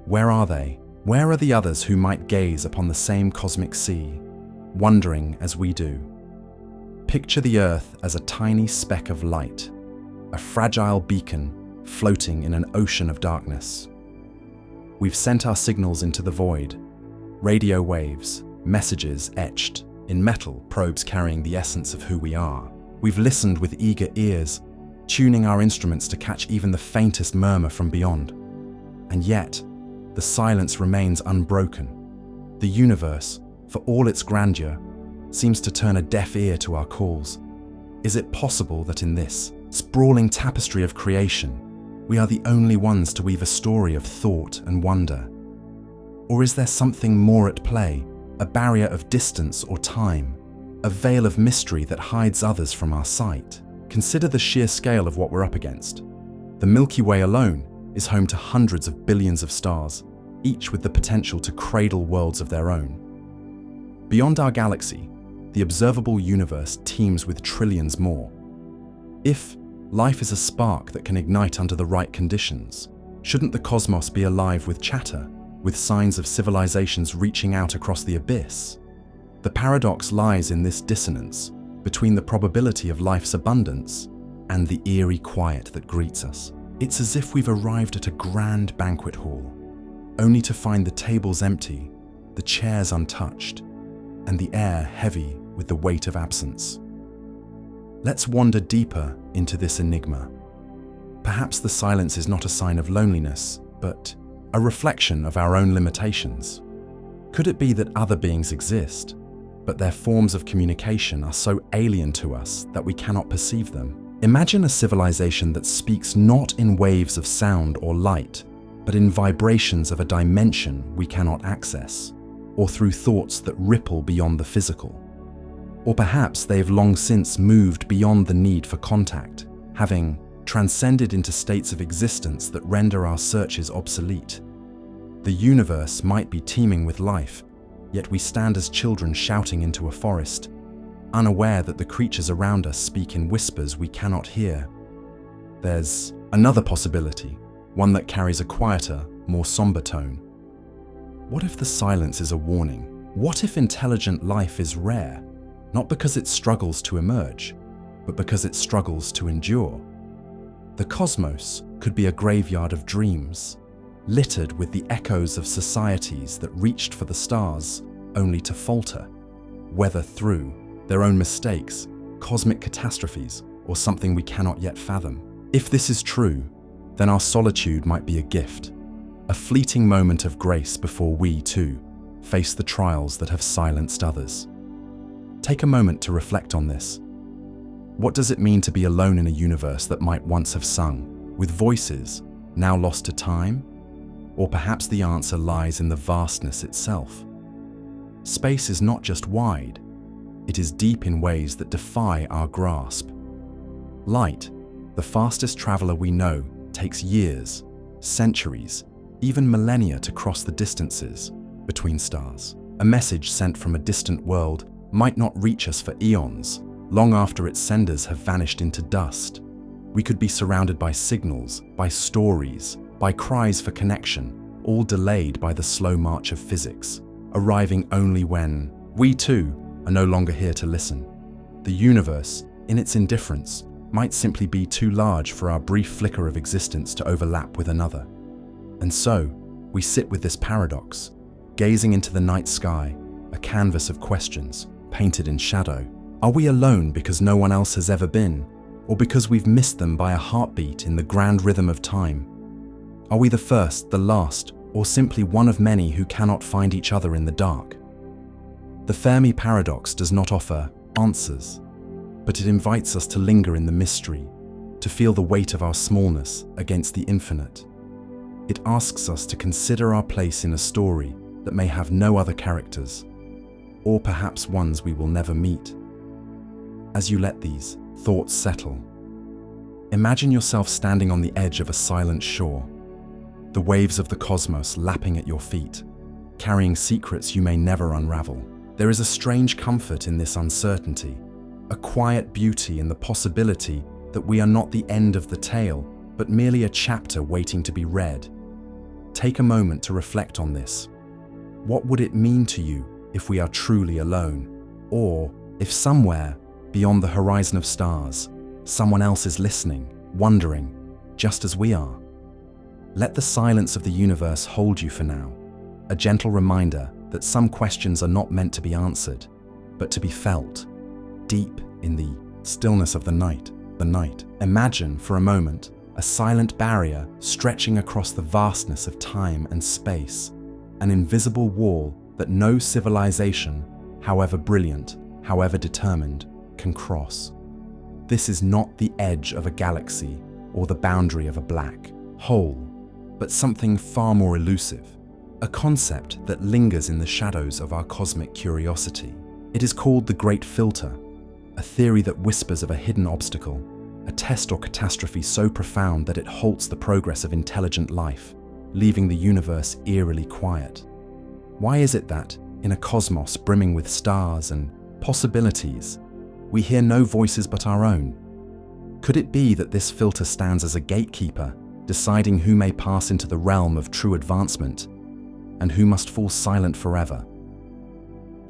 where are they? Where are the others who might gaze upon the same cosmic sea, wondering as we do? Picture the Earth as a tiny speck of light, a fragile beacon floating in an ocean of darkness. We've sent our signals into the void, radio waves, messages etched in metal, probes carrying the essence of who we are. We've listened with eager ears, tuning our instruments to catch even the faintest murmur from beyond. And yet, the silence remains unbroken. The universe, for all its grandeur, seems to turn a deaf ear to our calls. Is it possible that in this sprawling tapestry of creation, we are the only ones to weave a story of thought and wonder? Or is there something more at play, a barrier of distance or time, a veil of mystery that hides others from our sight? Consider the sheer scale of what we're up against. The Milky Way alone is home to hundreds of billions of stars, each with the potential to cradle worlds of their own. Beyond our galaxy, the observable universe teems with trillions more. If life is a spark that can ignite under the right conditions, shouldn't the cosmos be alive with chatter, with signs of civilizations reaching out across the abyss? The paradox lies in this dissonance between the probability of life's abundance and the eerie quiet that greets us. It's as if we've arrived at a grand banquet hall, only to find the tables empty, the chairs untouched, and the air heavy with the weight of absence. Let's wander deeper into this enigma. Perhaps the silence is not a sign of loneliness, but a reflection of our own limitations. Could it be that other beings exist, but their forms of communication are so alien to us that we cannot perceive them? Imagine a civilization that speaks not in waves of sound or light, but in vibrations of a dimension we cannot access, or through thoughts that ripple beyond the physical. Or perhaps they've long since moved beyond the need for contact, having transcended into states of existence that render our searches obsolete. The universe might be teeming with life, yet we stand as children shouting into a forest, unaware that the creatures around us speak in whispers we cannot hear. There's another possibility, one that carries a quieter, more somber tone. What if the silence is a warning? What if intelligent life is rare, not because it struggles to emerge, but because it struggles to endure? The cosmos could be a graveyard of dreams, littered with the echoes of societies that reached for the stars only to falter, whether through their own mistakes, cosmic catastrophes, or something we cannot yet fathom. If this is true, then our solitude might be a gift, a fleeting moment of grace before we, too, face the trials that have silenced others. Take a moment to reflect on this. What does it mean to be alone in a universe that might once have sung, with voices now lost to time? Or perhaps the answer lies in the vastness itself. Space is not just wide, it is deep in ways that defy our grasp. Light, the fastest traveler we know, takes years, centuries, even millennia to cross the distances between stars. A message sent from a distant world might not reach us for eons, long after its senders have vanished into dust. We could be surrounded by signals, by stories, by cries for connection, all delayed by the slow march of physics, arriving only when we too are no longer here to listen. The universe, in its indifference, might simply be too large for our brief flicker of existence to overlap with another. And so, we sit with this paradox, gazing into the night sky, a canvas of questions, painted in shadow. Are we alone because no one else has ever been, or because we've missed them by a heartbeat in the grand rhythm of time? Are we the first, the last, or simply one of many who cannot find each other in the dark? The Fermi paradox does not offer answers, but it invites us to linger in the mystery, to feel the weight of our smallness against the infinite. It asks us to consider our place in a story that may have no other characters, or perhaps ones we will never meet. As you let these thoughts settle, imagine yourself standing on the edge of a silent shore, the waves of the cosmos lapping at your feet, carrying secrets you may never unravel. There is a strange comfort in this uncertainty, a quiet beauty in the possibility that we are not the end of the tale, but merely a chapter waiting to be read. Take a moment to reflect on this. What would it mean to you if we are truly alone? Or if somewhere, beyond the horizon of stars, someone else is listening, wondering, just as we are? Let the silence of the universe hold you for now, a gentle reminder that some questions are not meant to be answered, but to be felt, deep in the stillness of the night. Imagine for a moment a silent barrier stretching across the vastness of time and space, an invisible wall that no civilization, however brilliant, however determined, can cross. This is not the edge of a galaxy or the boundary of a black hole, but something far more elusive, a concept that lingers in the shadows of our cosmic curiosity. It is called the Great Filter, a theory that whispers of a hidden obstacle, a test or catastrophe so profound that it halts the progress of intelligent life, leaving the universe eerily quiet. Why is it that, in a cosmos brimming with stars and possibilities, we hear no voices but our own? Could it be that this filter stands as a gatekeeper, deciding who may pass into the realm of true advancement and who must fall silent forever?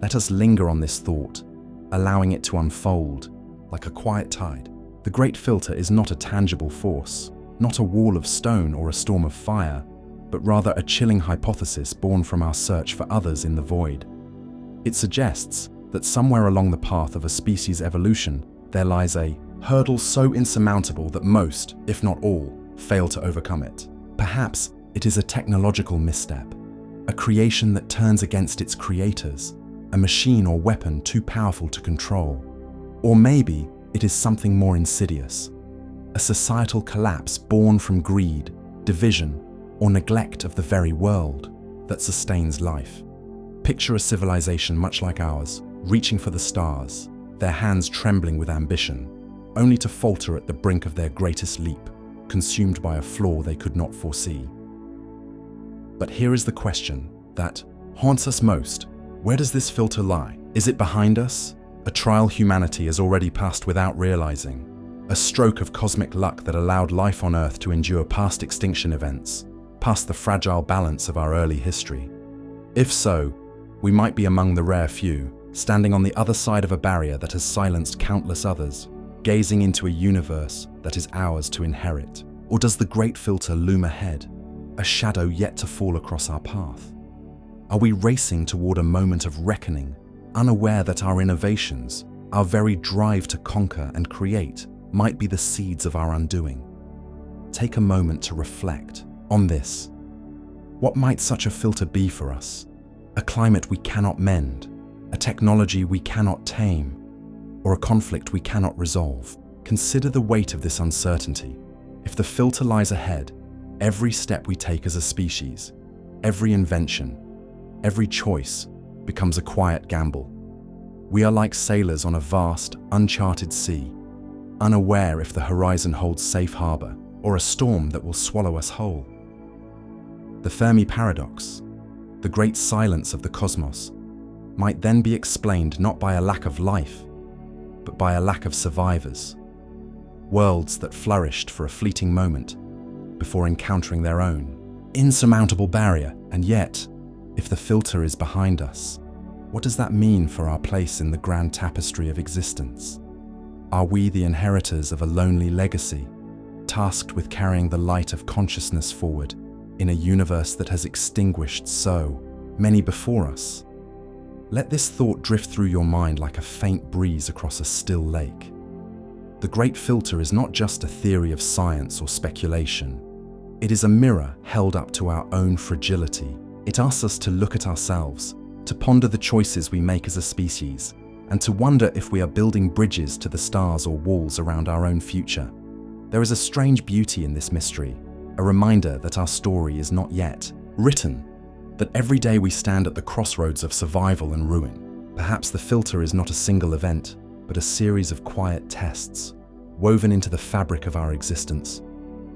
Let us linger on this thought, allowing it to unfold like a quiet tide. The Great Filter is not a tangible force, not a wall of stone or a storm of fire, but rather a chilling hypothesis born from our search for others in the void. It suggests that somewhere along the path of a species' evolution, there lies a hurdle so insurmountable that most, if not all, fail to overcome it. Perhaps it is a technological misstep, a creation that turns against its creators, a machine or weapon too powerful to control. Or maybe it is something more insidious, a societal collapse born from greed, division, or neglect of the very world that sustains life. Picture a civilization much like ours, reaching for the stars, their hands trembling with ambition, only to falter at the brink of their greatest leap, consumed by a flaw they could not foresee. But here is the question that haunts us most. Where does this filter lie? Is it behind us? A trial humanity has already passed without realizing? A stroke of cosmic luck that allowed life on Earth to endure past extinction events, past the fragile balance of our early history? If so, we might be among the rare few, standing on the other side of a barrier that has silenced countless others, gazing into a universe that is ours to inherit. Or does the Great Filter loom ahead, a shadow yet to fall across our path? Are we racing toward a moment of reckoning, unaware that our innovations, our very drive to conquer and create, might be the seeds of our undoing? take a moment to reflect on this. What might such a filter be for us? A climate we cannot mend, a technology we cannot tame, or a conflict we cannot resolve? Consider the weight of this uncertainty. If the filter lies ahead, every step we take as a species, every invention, every choice becomes a quiet gamble. We are like sailors on a vast, uncharted sea, unaware if the horizon holds safe harbor or a storm that will swallow us whole. The Fermi paradox, the great silence of the cosmos, might then be explained not by a lack of life, but by a lack of survivors. Worlds that flourished for a fleeting moment before encountering their own insurmountable barrier. And yet, if the filter is behind us, what does that mean for our place in the grand tapestry of existence? Are we the inheritors of a lonely legacy, tasked with carrying the light of consciousness forward in a universe that has extinguished so many before us? Let this thought drift through your mind like a faint breeze across a still lake. The great filter is not just a theory of science or speculation. It is a mirror held up to our own fragility. It asks us to look at ourselves, to ponder the choices we make as a species, and to wonder if we are building bridges to the stars or walls around our own future. There is a strange beauty in this mystery, a reminder that our story is not yet written, that every day we stand at the crossroads of survival and ruin. Perhaps the filter is not a single event, but a series of quiet tests, woven into the fabric of our existence.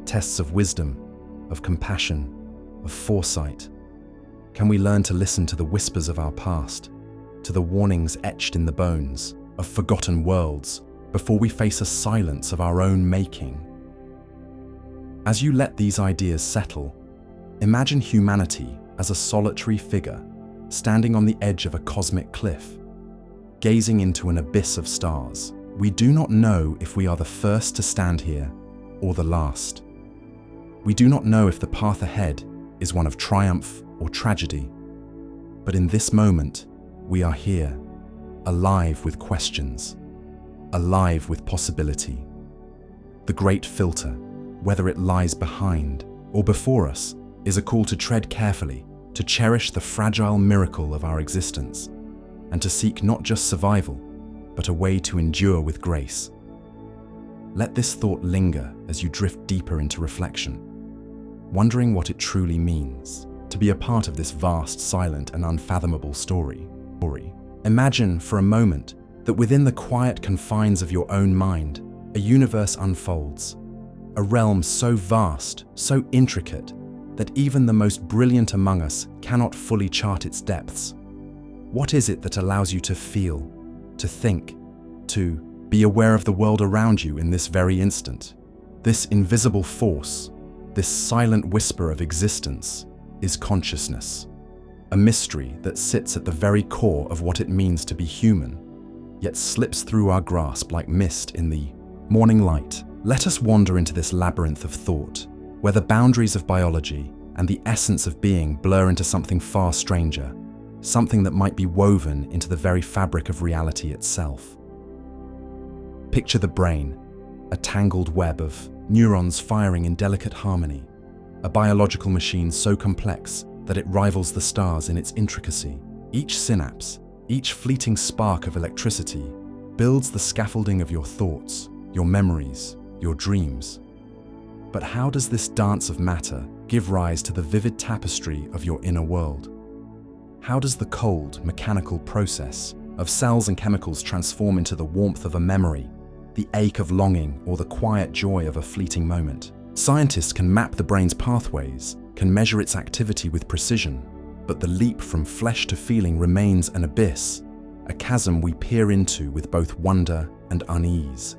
Tests of wisdom, of compassion, of foresight. Can we learn to listen to the whispers of our past, to the warnings etched in the bones of forgotten worlds, before we face a silence of our own making? As you let these ideas settle, imagine humanity as a solitary figure standing on the edge of a cosmic cliff, gazing into an abyss of stars. We do not know if we are the first to stand here or the last. We do not know if the path ahead is one of triumph or tragedy. But in this moment, we are here, alive with questions, alive with possibility. The great filter, whether it lies behind or before us, is a call to tread carefully, to cherish the fragile miracle of our existence, and to seek not just survival, but a way to endure with grace. Let this thought linger as you drift deeper into reflection, wondering what it truly means to be a part of this vast, silent, and unfathomable story. Imagine for a moment that within the quiet confines of your own mind, a universe unfolds, a realm so vast, so intricate, that even the most brilliant among us cannot fully chart its depths. What is it that allows you to feel, to think, to be aware of the world around you in this very instant? This invisible force, this silent whisper of existence, is consciousness, a mystery that sits at the very core of what it means to be human, yet slips through our grasp like mist in the morning light. Let us wander into this labyrinth of thought, where the boundaries of biology and the essence of being blur into something far stranger, something that might be woven into the very fabric of reality itself. Picture the brain, a tangled web of neurons firing in delicate harmony, a biological machine so complex that it rivals the stars in its intricacy. Each synapse, each fleeting spark of electricity, builds the scaffolding of your thoughts, your memories, your dreams. But how does this dance of matter give rise to the vivid tapestry of your inner world? How does the cold, mechanical process of cells and chemicals transform into the warmth of a memory, the ache of longing, or the quiet joy of a fleeting moment? Scientists can map the brain's pathways, can measure its activity with precision, but the leap from flesh to feeling remains an abyss, a chasm we peer into with both wonder and unease.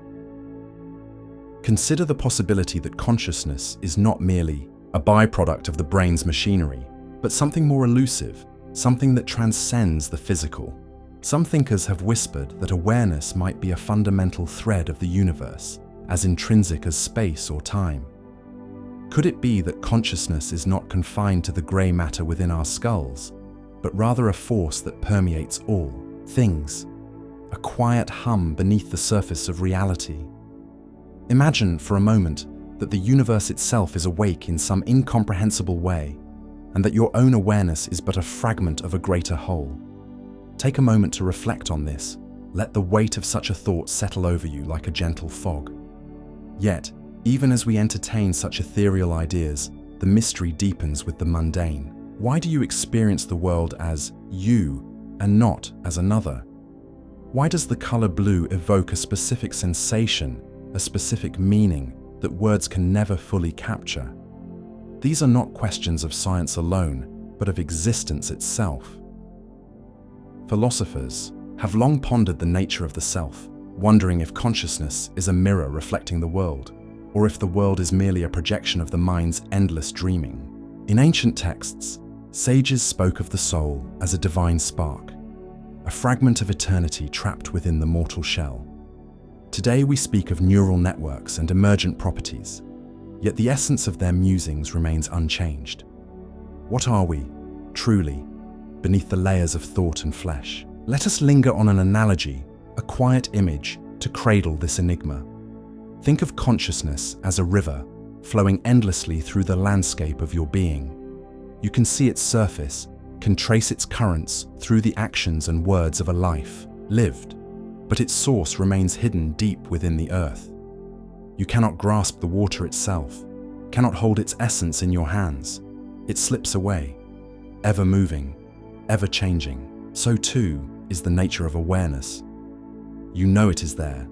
Consider the possibility that consciousness is not merely a byproduct of the brain's machinery, but something more elusive, something that transcends the physical. Some thinkers have whispered that awareness might be a fundamental thread of the universe, as intrinsic as space or time. Could it be that consciousness is not confined to the grey matter within our skulls, but rather a force that permeates all things, a quiet hum beneath the surface of reality? Imagine for a moment that the universe itself is awake in some incomprehensible way, and that your own awareness is but a fragment of a greater whole. Take a moment to reflect on this. Let the weight of such a thought settle over you like a gentle fog. Yet, even as we entertain such ethereal ideas, the mystery deepens with the mundane. Why do you experience the world as you and not as another? Why does the color blue evoke a specific sensation, a specific meaning that words can never fully capture? These are not questions of science alone, but of existence itself. Philosophers have long pondered the nature of the self, wondering if consciousness is a mirror reflecting the world, or if the world is merely a projection of the mind's endless dreaming. In ancient texts, sages spoke of the soul as a divine spark, a fragment of eternity trapped within the mortal shell. Today we speak of neural networks and emergent properties, yet the essence of their musings remains unchanged. What are we, truly, beneath the layers of thought and flesh? Let us linger on an analogy, a quiet image, to cradle this enigma. Think of consciousness as a river flowing endlessly through the landscape of your being. You can see its surface, can trace its currents through the actions and words of a life lived, but its source remains hidden deep within the earth. You cannot grasp the water itself, cannot hold its essence in your hands. It slips away, ever moving, ever changing. So too is the nature of awareness. You know it is there.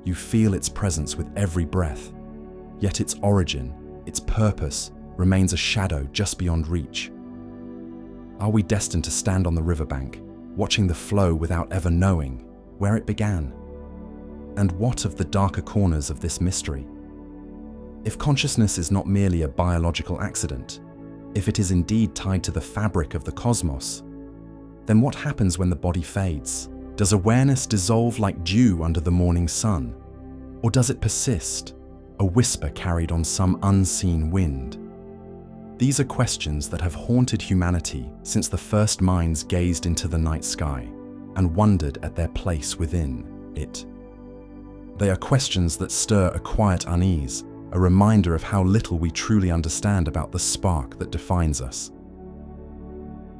You feel its presence with every breath, yet its origin, its purpose, remains a shadow just beyond reach. Are we destined to stand on the riverbank, watching the flow without ever knowing where it began? And what of the darker corners of this mystery? If consciousness is not merely a biological accident, if it is indeed tied to the fabric of the cosmos, then what happens when the body fades? Does awareness dissolve like dew under the morning sun? Or does it persist, a whisper carried on some unseen wind? These are questions that have haunted humanity since the first minds gazed into the night sky and wondered at their place within it. They are questions that stir a quiet unease, a reminder of how little we truly understand about the spark that defines us.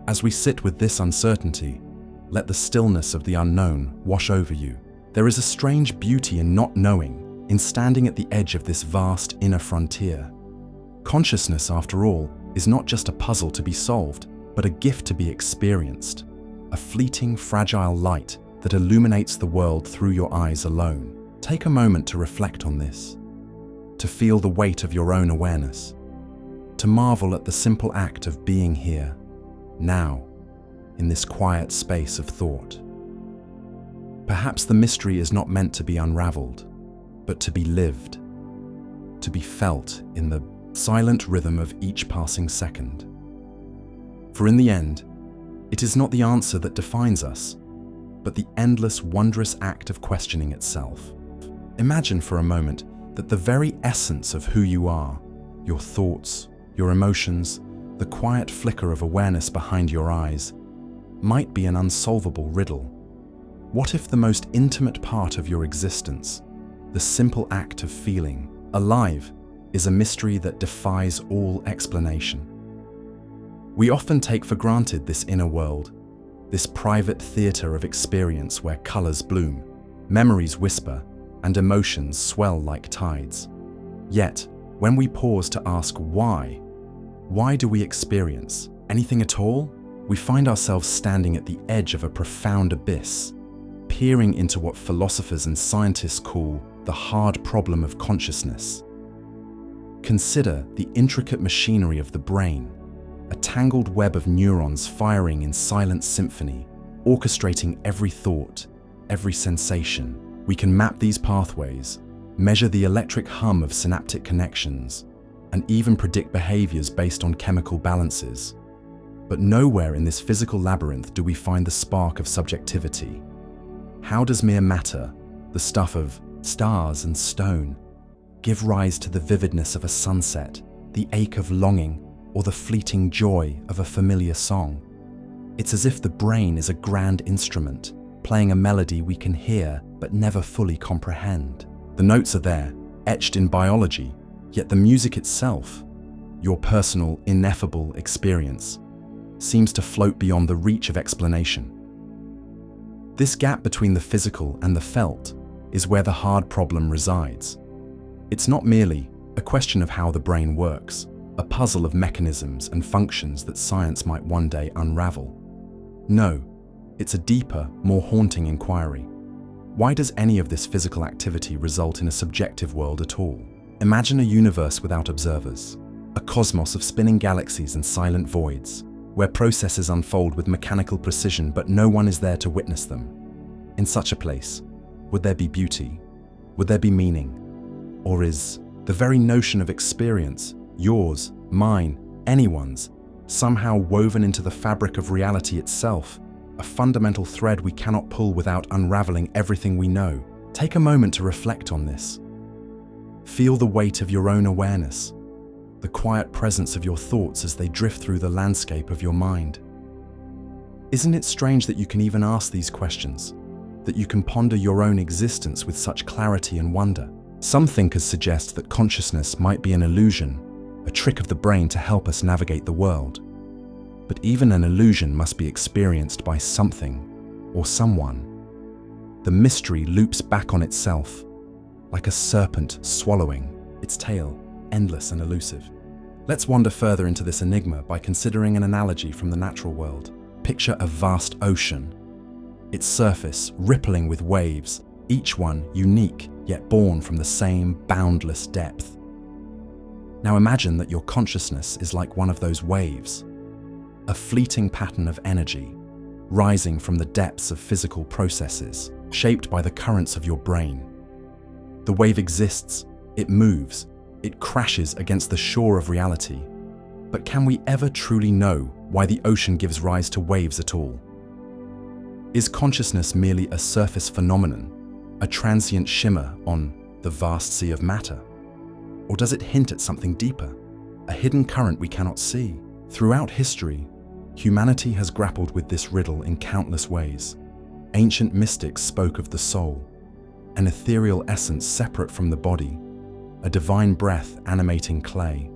As we sit with this uncertainty, let the stillness of the unknown wash over you. There is a strange beauty in not knowing, in standing at the edge of this vast inner frontier. Consciousness, after all, is not just a puzzle to be solved, but a gift to be experienced, a fleeting, fragile light that illuminates the world through your eyes alone. Take a moment to reflect on this, to feel the weight of your own awareness, to marvel at the simple act of being here, now, in this quiet space of thought. Perhaps the mystery is not meant to be unraveled, but to be lived, to be felt in the silent rhythm of each passing second. For in the end, it is not the answer that defines us, but the endless, wondrous act of questioning itself. Imagine for a moment that the very essence of who you are, your thoughts, your emotions, the quiet flicker of awareness behind your eyes, might be an unsolvable riddle. What if the most intimate part of your existence, the simple act of feeling alive, is a mystery that defies all explanation? We often take for granted this inner world, this private theater of experience where colors bloom, memories whisper, and emotions swell like tides. Yet, when we pause to ask why do we experience anything at all? We find ourselves standing at the edge of a profound abyss, peering into what philosophers and scientists call the hard problem of consciousness. Consider the intricate machinery of the brain, a tangled web of neurons firing in silent symphony, orchestrating every thought, every sensation. We can map these pathways, measure the electric hum of synaptic connections, and even predict behaviors based on chemical balances. But nowhere in this physical labyrinth do we find the spark of subjectivity. How does mere matter, the stuff of stars and stone, give rise to the vividness of a sunset, the ache of longing, or the fleeting joy of a familiar song? It's as if the brain is a grand instrument, playing a melody we can hear but never fully comprehend. The notes are there, etched in biology, Yet the music itself, your personal, ineffable experience, seems to float beyond the reach of explanation. This gap between the physical and the felt is where the hard problem resides. It's not merely a question of how the brain works, a puzzle of mechanisms and functions that science might one day unravel. No, it's a deeper, more haunting inquiry. Why does any of this physical activity result in a subjective world at all? Imagine a universe without observers, a cosmos of spinning galaxies and silent voids, where processes unfold with mechanical precision but no one is there to witness them. In such a place, would there be beauty? Would there be meaning? Or is the very notion of experience, yours, mine, anyone's, somehow woven into the fabric of reality itself, a fundamental thread we cannot pull without unraveling everything we know? Take a moment to reflect on this. Feel the weight of your own awareness, the quiet presence of your thoughts as they drift through the landscape of your mind. Isn't it strange that you can even ask these questions, that you can ponder your own existence with such clarity and wonder? Some thinkers suggest that consciousness might be an illusion, a trick of the brain to help us navigate the world. But even an illusion must be experienced by something or someone. The mystery loops back on itself, like a serpent swallowing its tail, endless and elusive. Let's wander further into this enigma by considering an analogy from the natural world. Picture a vast ocean, its surface rippling with waves, each one unique yet born from the same boundless depth. Now imagine that your consciousness is like one of those waves, a fleeting pattern of energy, rising from the depths of physical processes, shaped by the currents of your brain. The wave exists, it moves, it crashes against the shore of reality. But can we ever truly know why the ocean gives rise to waves at all? Is consciousness merely a surface phenomenon, a transient shimmer on the vast sea of matter? Or does it hint at something deeper, a hidden current we cannot see? Throughout history, humanity has grappled with this riddle in countless ways. Ancient mystics spoke of the soul, an ethereal essence separate from the body, a divine breath animating clay.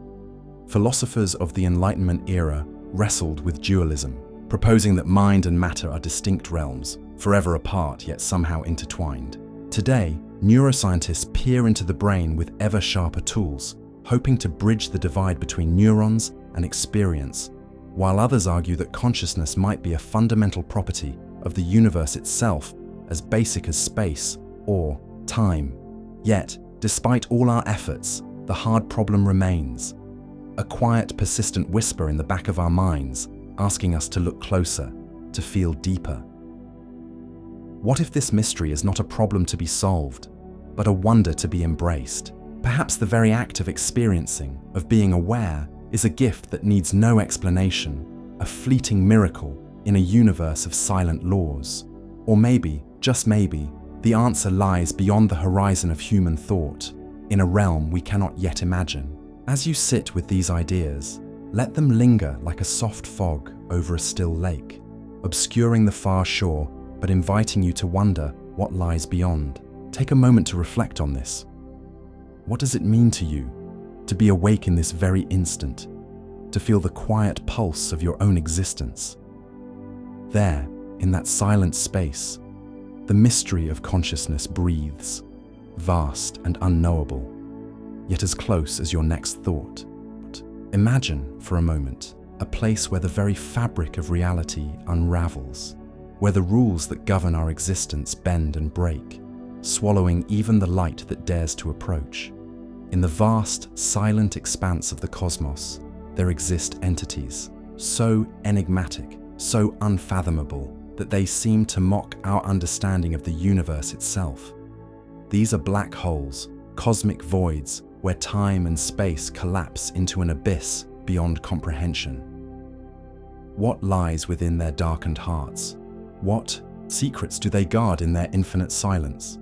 Philosophers of the Enlightenment era wrestled with dualism, proposing that mind and matter are distinct realms, forever apart yet somehow intertwined. Today, neuroscientists peer into the brain with ever sharper tools, hoping to bridge the divide between neurons and experience, while others argue that consciousness might be a fundamental property of the universe itself, as basic as space or time. Yet, despite all our efforts, the hard problem remains. A quiet, persistent whisper in the back of our minds, asking us to look closer, to feel deeper. What if this mystery is not a problem to be solved, but a wonder to be embraced? Perhaps the very act of experiencing, of being aware, is a gift that needs no explanation, a fleeting miracle in a universe of silent laws. Or maybe, just maybe, the answer lies beyond the horizon of human thought, in a realm we cannot yet imagine. As you sit with these ideas, let them linger like a soft fog over a still lake, obscuring the far shore, but inviting you to wonder what lies beyond. Take a moment to reflect on this. What does it mean to you to be awake in this very instant, to feel the quiet pulse of your own existence? There, in that silent space, the mystery of consciousness breathes, vast and unknowable, yet as close as your next thought. Imagine, for a moment, a place where the very fabric of reality unravels, where the rules that govern our existence bend and break, swallowing even the light that dares to approach. In the vast, silent expanse of the cosmos, there exist entities, so enigmatic, so unfathomable, that they seem to mock our understanding of the universe itself. These are black holes, cosmic voids, where time and space collapse into an abyss beyond comprehension. What lies within their darkened hearts? What secrets do they guard in their infinite silence?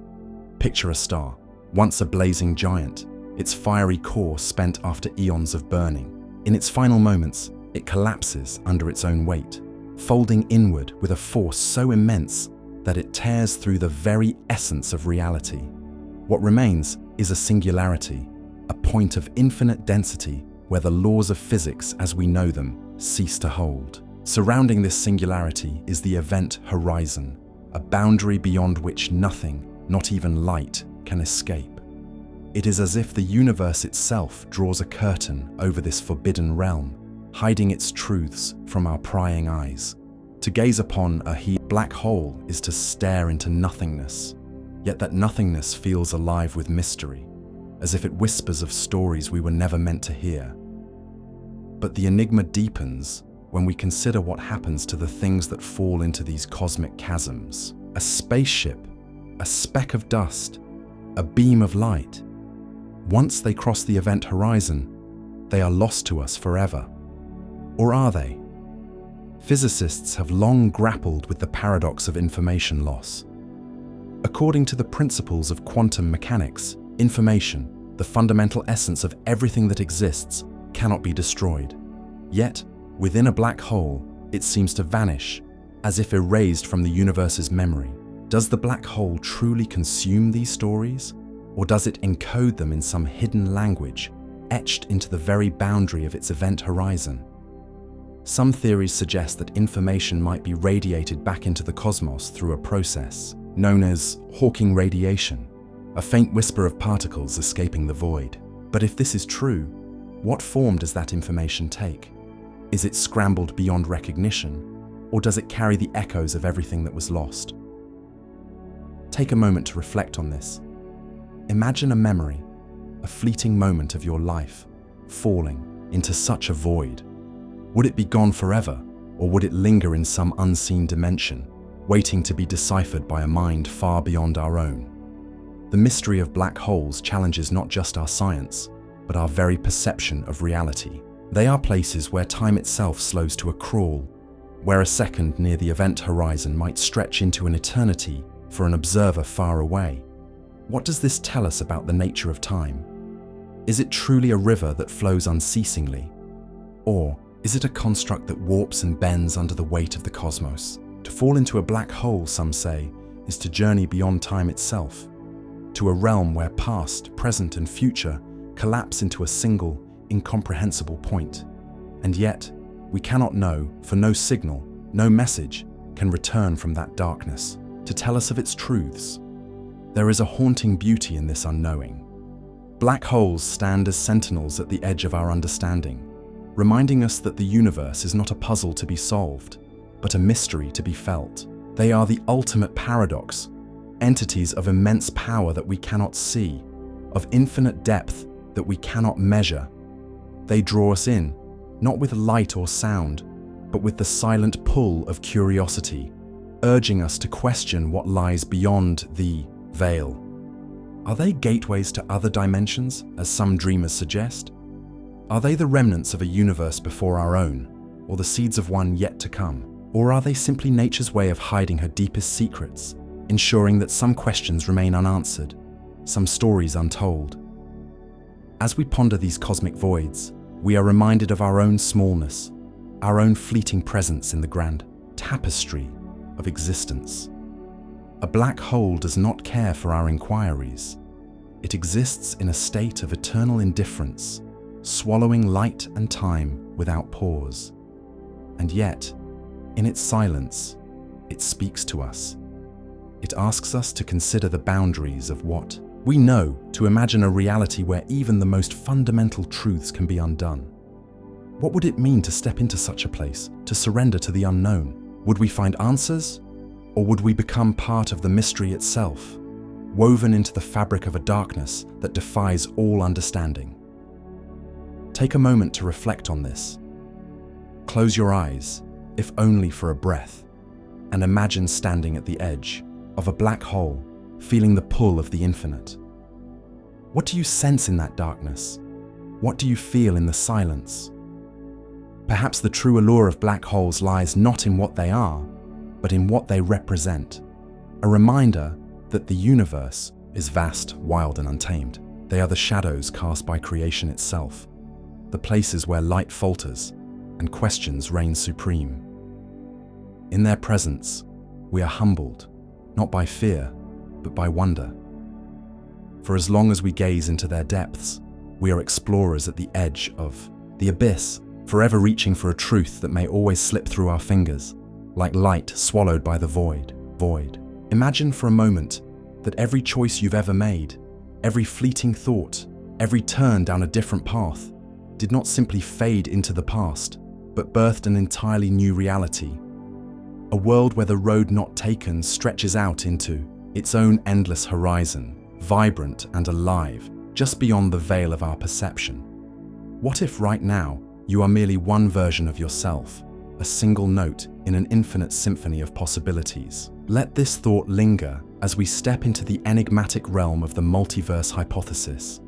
Picture a star, once a blazing giant, its fiery core spent after eons of burning. In its final moments, it collapses under its own weight, folding inward with a force so immense that it tears through the very essence of reality. What remains is a singularity, a point of infinite density where the laws of physics as we know them cease to hold. Surrounding this singularity is the event horizon, a boundary beyond which nothing, not even light, can escape. It is as if the universe itself draws a curtain over this forbidden realm, hiding its truths from our prying eyes. To gaze upon a black hole is to stare into nothingness, yet that nothingness feels alive with mystery, as if it whispers of stories we were never meant to hear. But the enigma deepens when we consider what happens to the things that fall into these cosmic chasms. A spaceship, a speck of dust, a beam of light. Once they cross the event horizon, they are lost to us forever. Or are they? Physicists have long grappled with the paradox of information loss. According to the principles of quantum mechanics, information, the fundamental essence of everything that exists, cannot be destroyed. Yet, within a black hole, it seems to vanish, as if erased from the universe's memory. Does the black hole truly consume these stories, or does it encode them in some hidden language, etched into the very boundary of its event horizon? Some theories suggest that information might be radiated back into the cosmos through a process known as Hawking radiation, a faint whisper of particles escaping the void. But if this is true, what form does that information take? Is it scrambled beyond recognition, or does it carry the echoes of everything that was lost? Take a moment to reflect on this. Imagine a memory, a fleeting moment of your life, falling into such a void. Would it be gone forever, or would it linger in some unseen dimension, waiting to be deciphered by a mind far beyond our own? The mystery of black holes challenges not just our science, but our very perception of reality. They are places where time itself slows to a crawl, where a second near the event horizon might stretch into an eternity for an observer far away. What does this tell us about the nature of time? Is it truly a river that flows unceasingly? Or is it a construct that warps and bends under the weight of the cosmos? To fall into a black hole, some say, is to journey beyond time itself, to a realm where past, present, and future collapse into a single, incomprehensible point. And yet, we cannot know, for no signal, no message can return from that darkness to tell us of its truths. There is a haunting beauty in this unknowing. Black holes stand as sentinels at the edge of our understanding, reminding us that the universe is not a puzzle to be solved, but a mystery to be felt. They are the ultimate paradox, entities of immense power that we cannot see, of infinite depth that we cannot measure. They draw us in, not with light or sound, but with the silent pull of curiosity, urging us to question what lies beyond the veil. Are they gateways to other dimensions, as some dreamers suggest? Are they the remnants of a universe before our own, or the seeds of one yet to come? Or are they simply nature's way of hiding her deepest secrets, ensuring that some questions remain unanswered, some stories untold? As we ponder these cosmic voids, we are reminded of our own smallness, our own fleeting presence in the grand tapestry of existence. A black hole does not care for our inquiries. It exists in a state of eternal indifference, swallowing light and time without pause. And yet, in its silence, it speaks to us. It asks us to consider the boundaries of what we know, to imagine a reality where even the most fundamental truths can be undone. What would it mean to step into such a place, to surrender to the unknown? Would we find answers? Or would we become part of the mystery itself, woven into the fabric of a darkness that defies all understanding? Take a moment to reflect on this. Close your eyes, if only for a breath, and imagine standing at the edge of a black hole, feeling the pull of the infinite. What do you sense in that darkness? What do you feel in the silence? Perhaps the true allure of black holes lies not in what they are, but in what they represent. A reminder that the universe is vast, wild, and untamed. They are the shadows cast by creation itself, the places where light falters and questions reign supreme. In their presence, we are humbled, not by fear, but by wonder. For as long as we gaze into their depths, We are explorers at the edge of the abyss, forever reaching for a truth that may always slip through our fingers, like light swallowed by the void. Imagine for a moment that every choice you've ever made, every fleeting thought, every turn down a different path, did not simply fade into the past, but birthed an entirely new reality. A world where the road not taken stretches out into its own endless horizon, vibrant and alive, just beyond the veil of our perception. What if right now you are merely one version of yourself, a single note in an infinite symphony of possibilities? Let this thought linger as we step into the enigmatic realm of the multiverse hypothesis,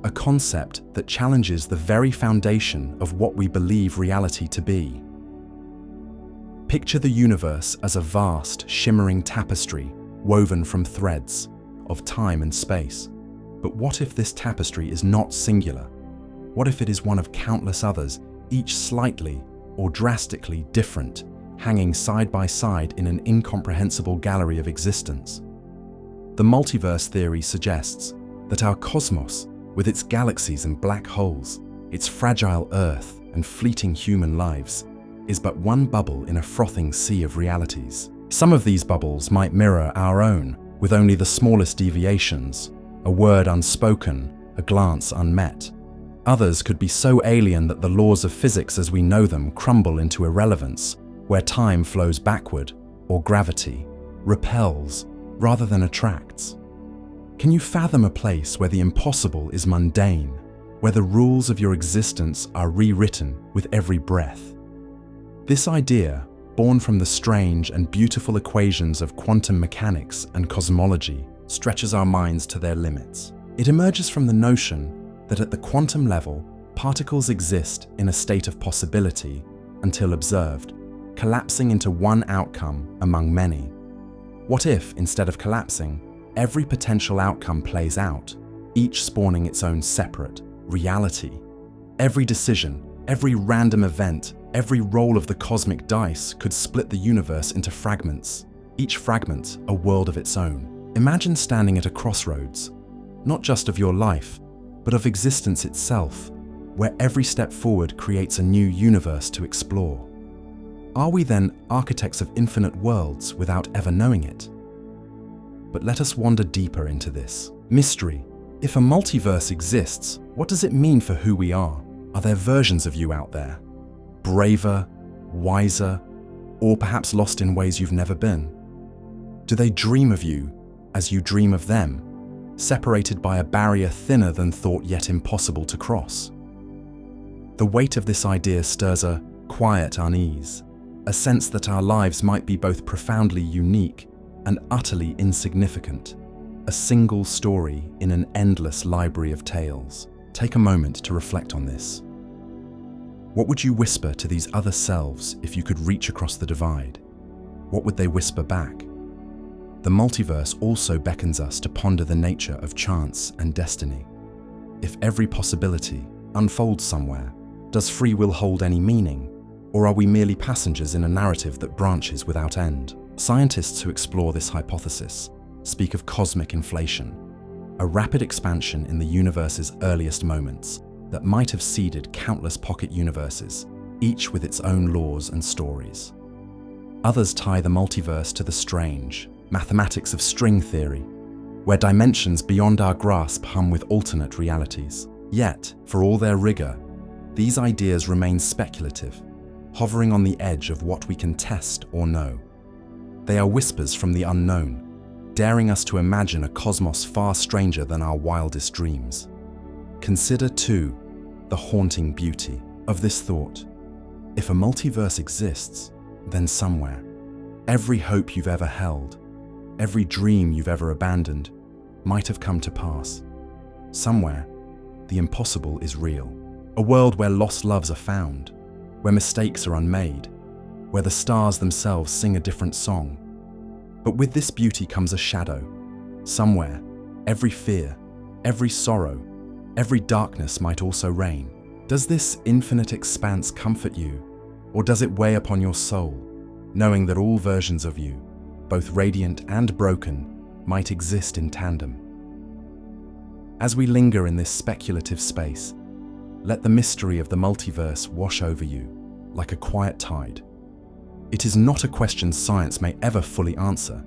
a concept that challenges the very foundation of what we believe reality to be. Picture the universe as a vast, shimmering tapestry woven from threads of time and space. But what if this tapestry is not singular? What if it is one of countless others, each slightly or drastically different, hanging side by side in an incomprehensible gallery of existence? The multiverse theory suggests that our cosmos, with its galaxies and black holes, its fragile Earth and fleeting human lives, is but one bubble in a frothing sea of realities. Some of these bubbles might mirror our own, with only the smallest deviations, a word unspoken, a glance unmet. Others could be so alien that the laws of physics as we know them crumble into irrelevance, where time flows backward, or gravity repels rather than attracts. Can you fathom a place where the impossible is mundane, where the rules of your existence are rewritten with every breath? This idea, born from the strange and beautiful equations of quantum mechanics and cosmology, stretches our minds to their limits. It emerges from the notion that at the quantum level, particles exist in a state of possibility until observed, collapsing into one outcome among many. What if, instead of collapsing, every potential outcome plays out, each spawning its own separate reality? Every decision, every random event, every roll of the cosmic dice could split the universe into fragments, each fragment a world of its own. Imagine standing at a crossroads, not just of your life, but of existence itself, where every step forward creates a new universe to explore. Are we then architects of infinite worlds without ever knowing it? But let us wander deeper into this mystery. If a multiverse exists, what does it mean for who we are? Are there versions of you out there? Braver, wiser, or perhaps lost in ways you've never been? Do they dream of you as you dream of them, separated by a barrier thinner than thought yet impossible to cross? The weight of this idea stirs a quiet unease, a sense that our lives might be both profoundly unique and utterly insignificant, a single story in an endless library of tales. Take a moment to reflect on this. What would you whisper to these other selves if you could reach across the divide? What would they whisper back? The multiverse also beckons us to ponder the nature of chance and destiny. If every possibility unfolds somewhere, does free will hold any meaning? Or are we merely passengers in a narrative that branches without end? Scientists who explore this hypothesis speak of cosmic inflation, a rapid expansion in the universe's earliest moments that might have seeded countless pocket universes, each with its own laws and stories. Others tie the multiverse to the strange mathematics of string theory, where dimensions beyond our grasp hum with alternate realities. Yet, for all their rigor, these ideas remain speculative, hovering on the edge of what we can test or know. They are whispers from the unknown, daring us to imagine a cosmos far stranger than our wildest dreams. Consider, too, the haunting beauty of this thought. If a multiverse exists, then somewhere, every hope you've ever held, every dream you've ever abandoned, might have come to pass. Somewhere, the impossible is real. A world where lost loves are found, where mistakes are unmade, where the stars themselves sing a different song. But with this beauty comes a shadow. Somewhere, every fear, every sorrow, every darkness might also reign. Does this infinite expanse comfort you, or does it weigh upon your soul, knowing that all versions of you, both radiant and broken, might exist in tandem? As we linger in this speculative space, let the mystery of the multiverse wash over you like a quiet tide. It is not a question science may ever fully answer,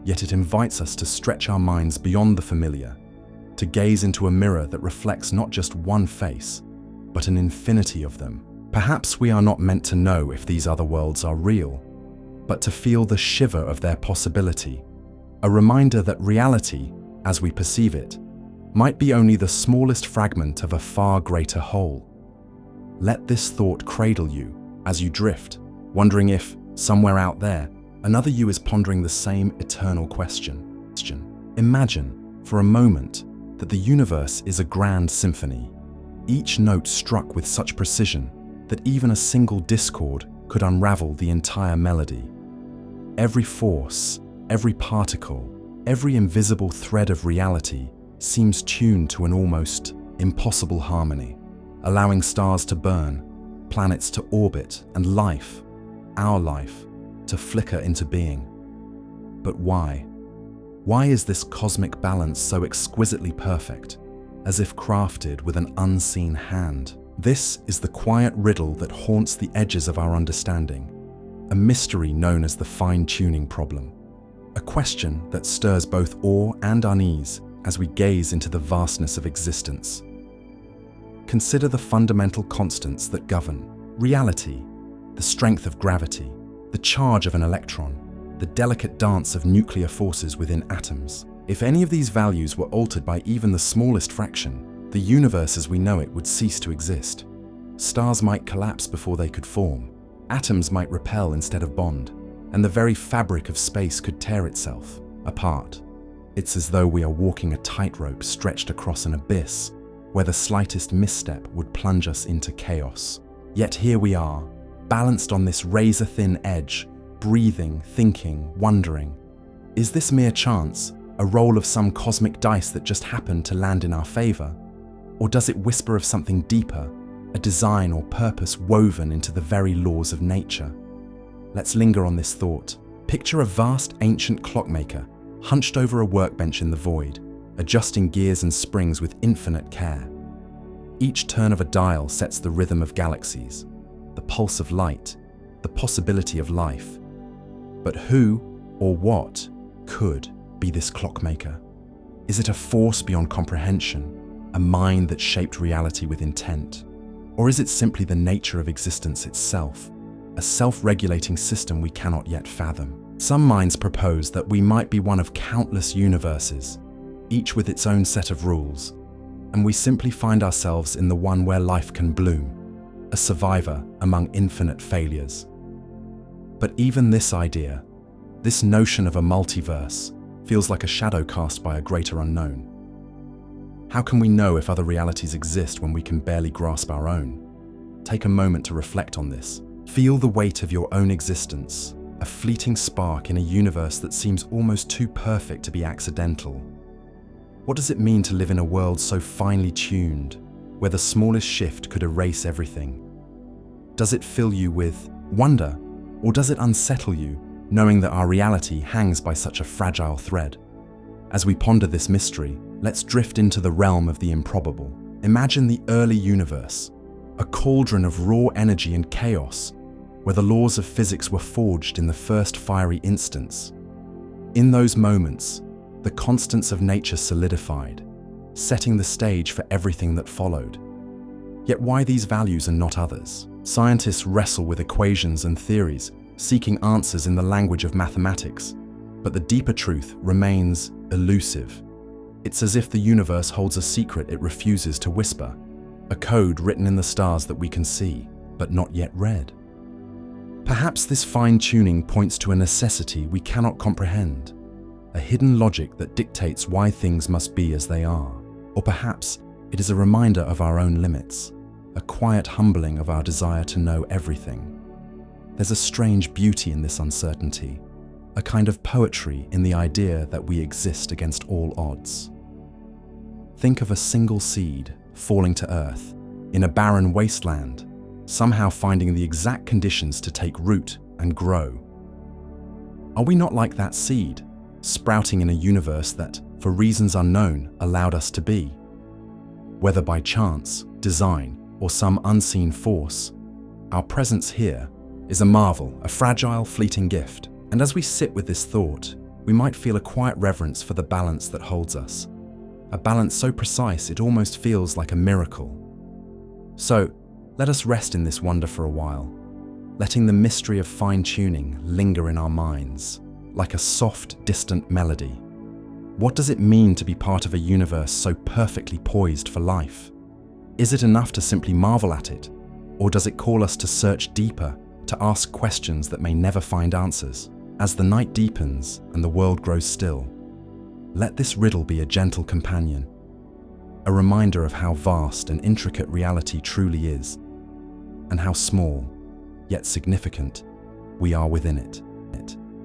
yet it invites us to stretch our minds beyond the familiar, to gaze into a mirror that reflects not just one face, but an infinity of them. Perhaps we are not meant to know if these other worlds are real, but to feel the shiver of their possibility, a reminder that reality, as we perceive it, might be only the smallest fragment of a far greater whole. Let this thought cradle you as you drift, wondering if, somewhere out there, another you is pondering the same eternal question. Imagine, for a moment, that the universe is a grand symphony, each note struck with such precision that even a single discord could unravel the entire melody. Every force, every particle, every invisible thread of reality seems tuned to an almost impossible harmony, allowing stars to burn, planets to orbit, and life, our life, to flicker into being. But why? Why is this cosmic balance so exquisitely perfect, as if crafted with an unseen hand? This is the quiet riddle that haunts the edges of our understanding, a mystery known as the fine-tuning problem, a question that stirs both awe and unease as we gaze into the vastness of existence. Consider the fundamental constants that govern reality, the strength of gravity, the charge of an electron, the delicate dance of nuclear forces within atoms. If any of these values were altered by even the smallest fraction, the universe as we know it would cease to exist. Stars might collapse before they could form, atoms might repel instead of bond, and the very fabric of space could tear itself apart. It's as though we are walking a tightrope stretched across an abyss where the slightest misstep would plunge us into chaos. Yet here we are, balanced on this razor-thin edge, breathing, thinking, wondering. Is this mere chance, a roll of some cosmic dice that just happened to land in our favor? Or does it whisper of something deeper, a design or purpose woven into the very laws of nature? Let's linger on this thought. Picture a vast ancient clockmaker hunched over a workbench in the void, adjusting gears and springs with infinite care. Each turn of a dial sets the rhythm of galaxies, the pulse of light, the possibility of life. But who or what could be this clockmaker? Is it a force beyond comprehension, a mind that shaped reality with intent? Or is it simply the nature of existence itself, a self-regulating system we cannot yet fathom? Some minds propose that we might be one of countless universes, each with its own set of rules, and we simply find ourselves in the one where life can bloom, a survivor among infinite failures. But even this idea, this notion of a multiverse, feels like a shadow cast by a greater unknown. How can we know if other realities exist when we can barely grasp our own? Take a moment to reflect on this. Feel the weight of your own existence, a fleeting spark in a universe that seems almost too perfect to be accidental. What does it mean to live in a world so finely tuned, where the smallest shift could erase everything? Does it fill you with wonder, or does it unsettle you, knowing that our reality hangs by such a fragile thread? As we ponder this mystery, let's drift into the realm of the improbable. Imagine the early universe, a cauldron of raw energy and chaos, where the laws of physics were forged in the first fiery instants. In those moments, the constants of nature solidified, setting the stage for everything that followed. Yet why these values and not others? Scientists wrestle with equations and theories, seeking answers in the language of mathematics, but the deeper truth remains elusive. It's as if the universe holds a secret it refuses to whisper, a code written in the stars that we can see, but not yet read. Perhaps this fine-tuning points to a necessity we cannot comprehend, a hidden logic that dictates why things must be as they are. Or perhaps it is a reminder of our own limits, a quiet humbling of our desire to know everything. There's a strange beauty in this uncertainty, a kind of poetry in the idea that we exist against all odds. Think of a single seed falling to earth in a barren wasteland, somehow finding the exact conditions to take root and grow. Are we not like that seed, sprouting in a universe that, for reasons unknown, allowed us to be? Whether by chance, design, or some unseen force, our presence here is a marvel, a fragile, fleeting gift. And as we sit with this thought, we might feel a quiet reverence for the balance that holds us. A balance so precise it almost feels like a miracle. So, let us rest in this wonder for a while, letting the mystery of fine-tuning linger in our minds, like a soft, distant melody. What does it mean to be part of a universe so perfectly poised for life? Is it enough to simply marvel at it, or does it call us to search deeper, to ask questions that may never find answers? As the night deepens and the world grows still, let this riddle be a gentle companion, a reminder of how vast and intricate reality truly is, and how small, yet significant, we are within it.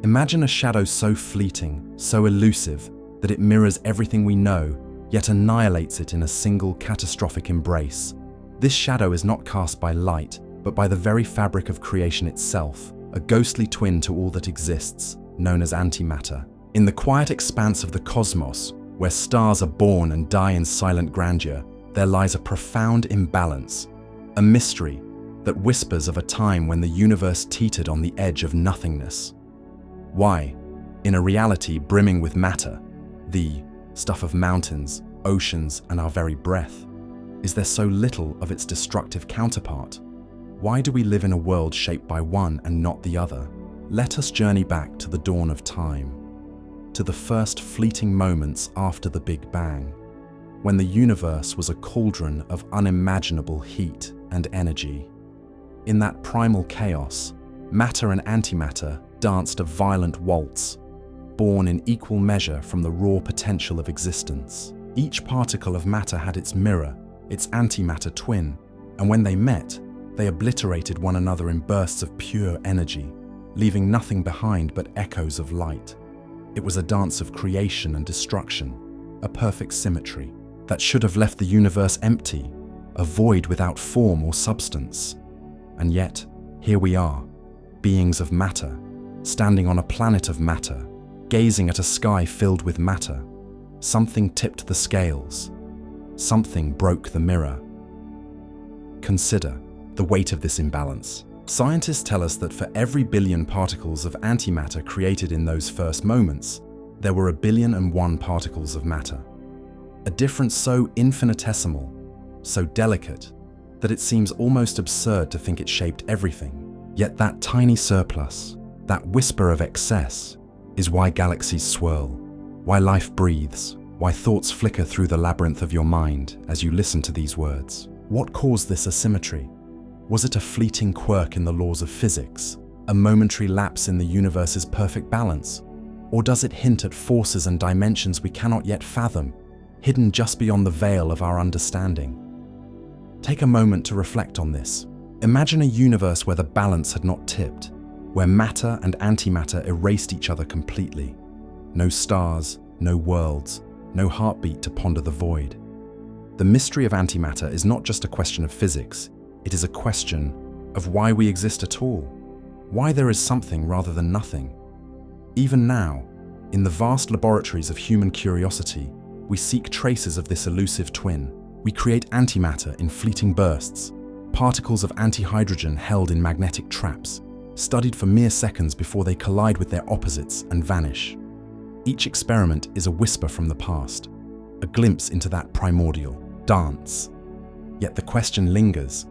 Imagine a shadow so fleeting, so elusive, that it mirrors everything we know, yet annihilates it in a single catastrophic embrace. This shadow is not cast by light, but by the very fabric of creation itself, a ghostly twin to all that exists, known as antimatter. In the quiet expanse of the cosmos, where stars are born and die in silent grandeur, there lies a profound imbalance, a mystery that whispers of a time when the universe teetered on the edge of nothingness. Why, in a reality brimming with matter, the stuff of mountains, oceans, and our very breath, is there so little of its destructive counterpart? Why do we live in a world shaped by one and not the other? Let us journey back to the dawn of time, to the first fleeting moments after the Big Bang, when the universe was a cauldron of unimaginable heat and energy. In that primal chaos, matter and antimatter danced a violent waltz, born in equal measure from the raw potential of existence. Each particle of matter had its mirror, its antimatter twin, and when they met, they obliterated one another in bursts of pure energy, leaving nothing behind but echoes of light. It was a dance of creation and destruction, a perfect symmetry that should have left the universe empty, a void without form or substance. And yet, here we are, beings of matter, standing on a planet of matter, gazing at a sky filled with matter. Something tipped the scales. Something broke the mirror. Consider the weight of this imbalance. Scientists tell us that for every billion particles of antimatter created in those first moments, there were 1,000,001 particles of matter. A difference so infinitesimal, so delicate, that it seems almost absurd to think it shaped everything. Yet that tiny surplus, that whisper of excess, is why galaxies swirl, why life breathes, why thoughts flicker through the labyrinth of your mind as you listen to these words. What caused this asymmetry? Was it a fleeting quirk in the laws of physics, a momentary lapse in the universe's perfect balance? Or does it hint at forces and dimensions we cannot yet fathom, hidden just beyond the veil of our understanding? Take a moment to reflect on this. Imagine a universe where the balance had not tipped, where matter and antimatter erased each other completely. No stars, no worlds, no heartbeat to ponder the void. The mystery of antimatter is not just a question of physics, it is a question of why we exist at all, why there is something rather than nothing. Even now, in the vast laboratories of human curiosity, we seek traces of this elusive twin. We create antimatter in fleeting bursts, particles of antihydrogen held in magnetic traps, studied for mere seconds before they collide with their opposites and vanish. Each experiment is a whisper from the past, a glimpse into that primordial dance. Yet the question lingers,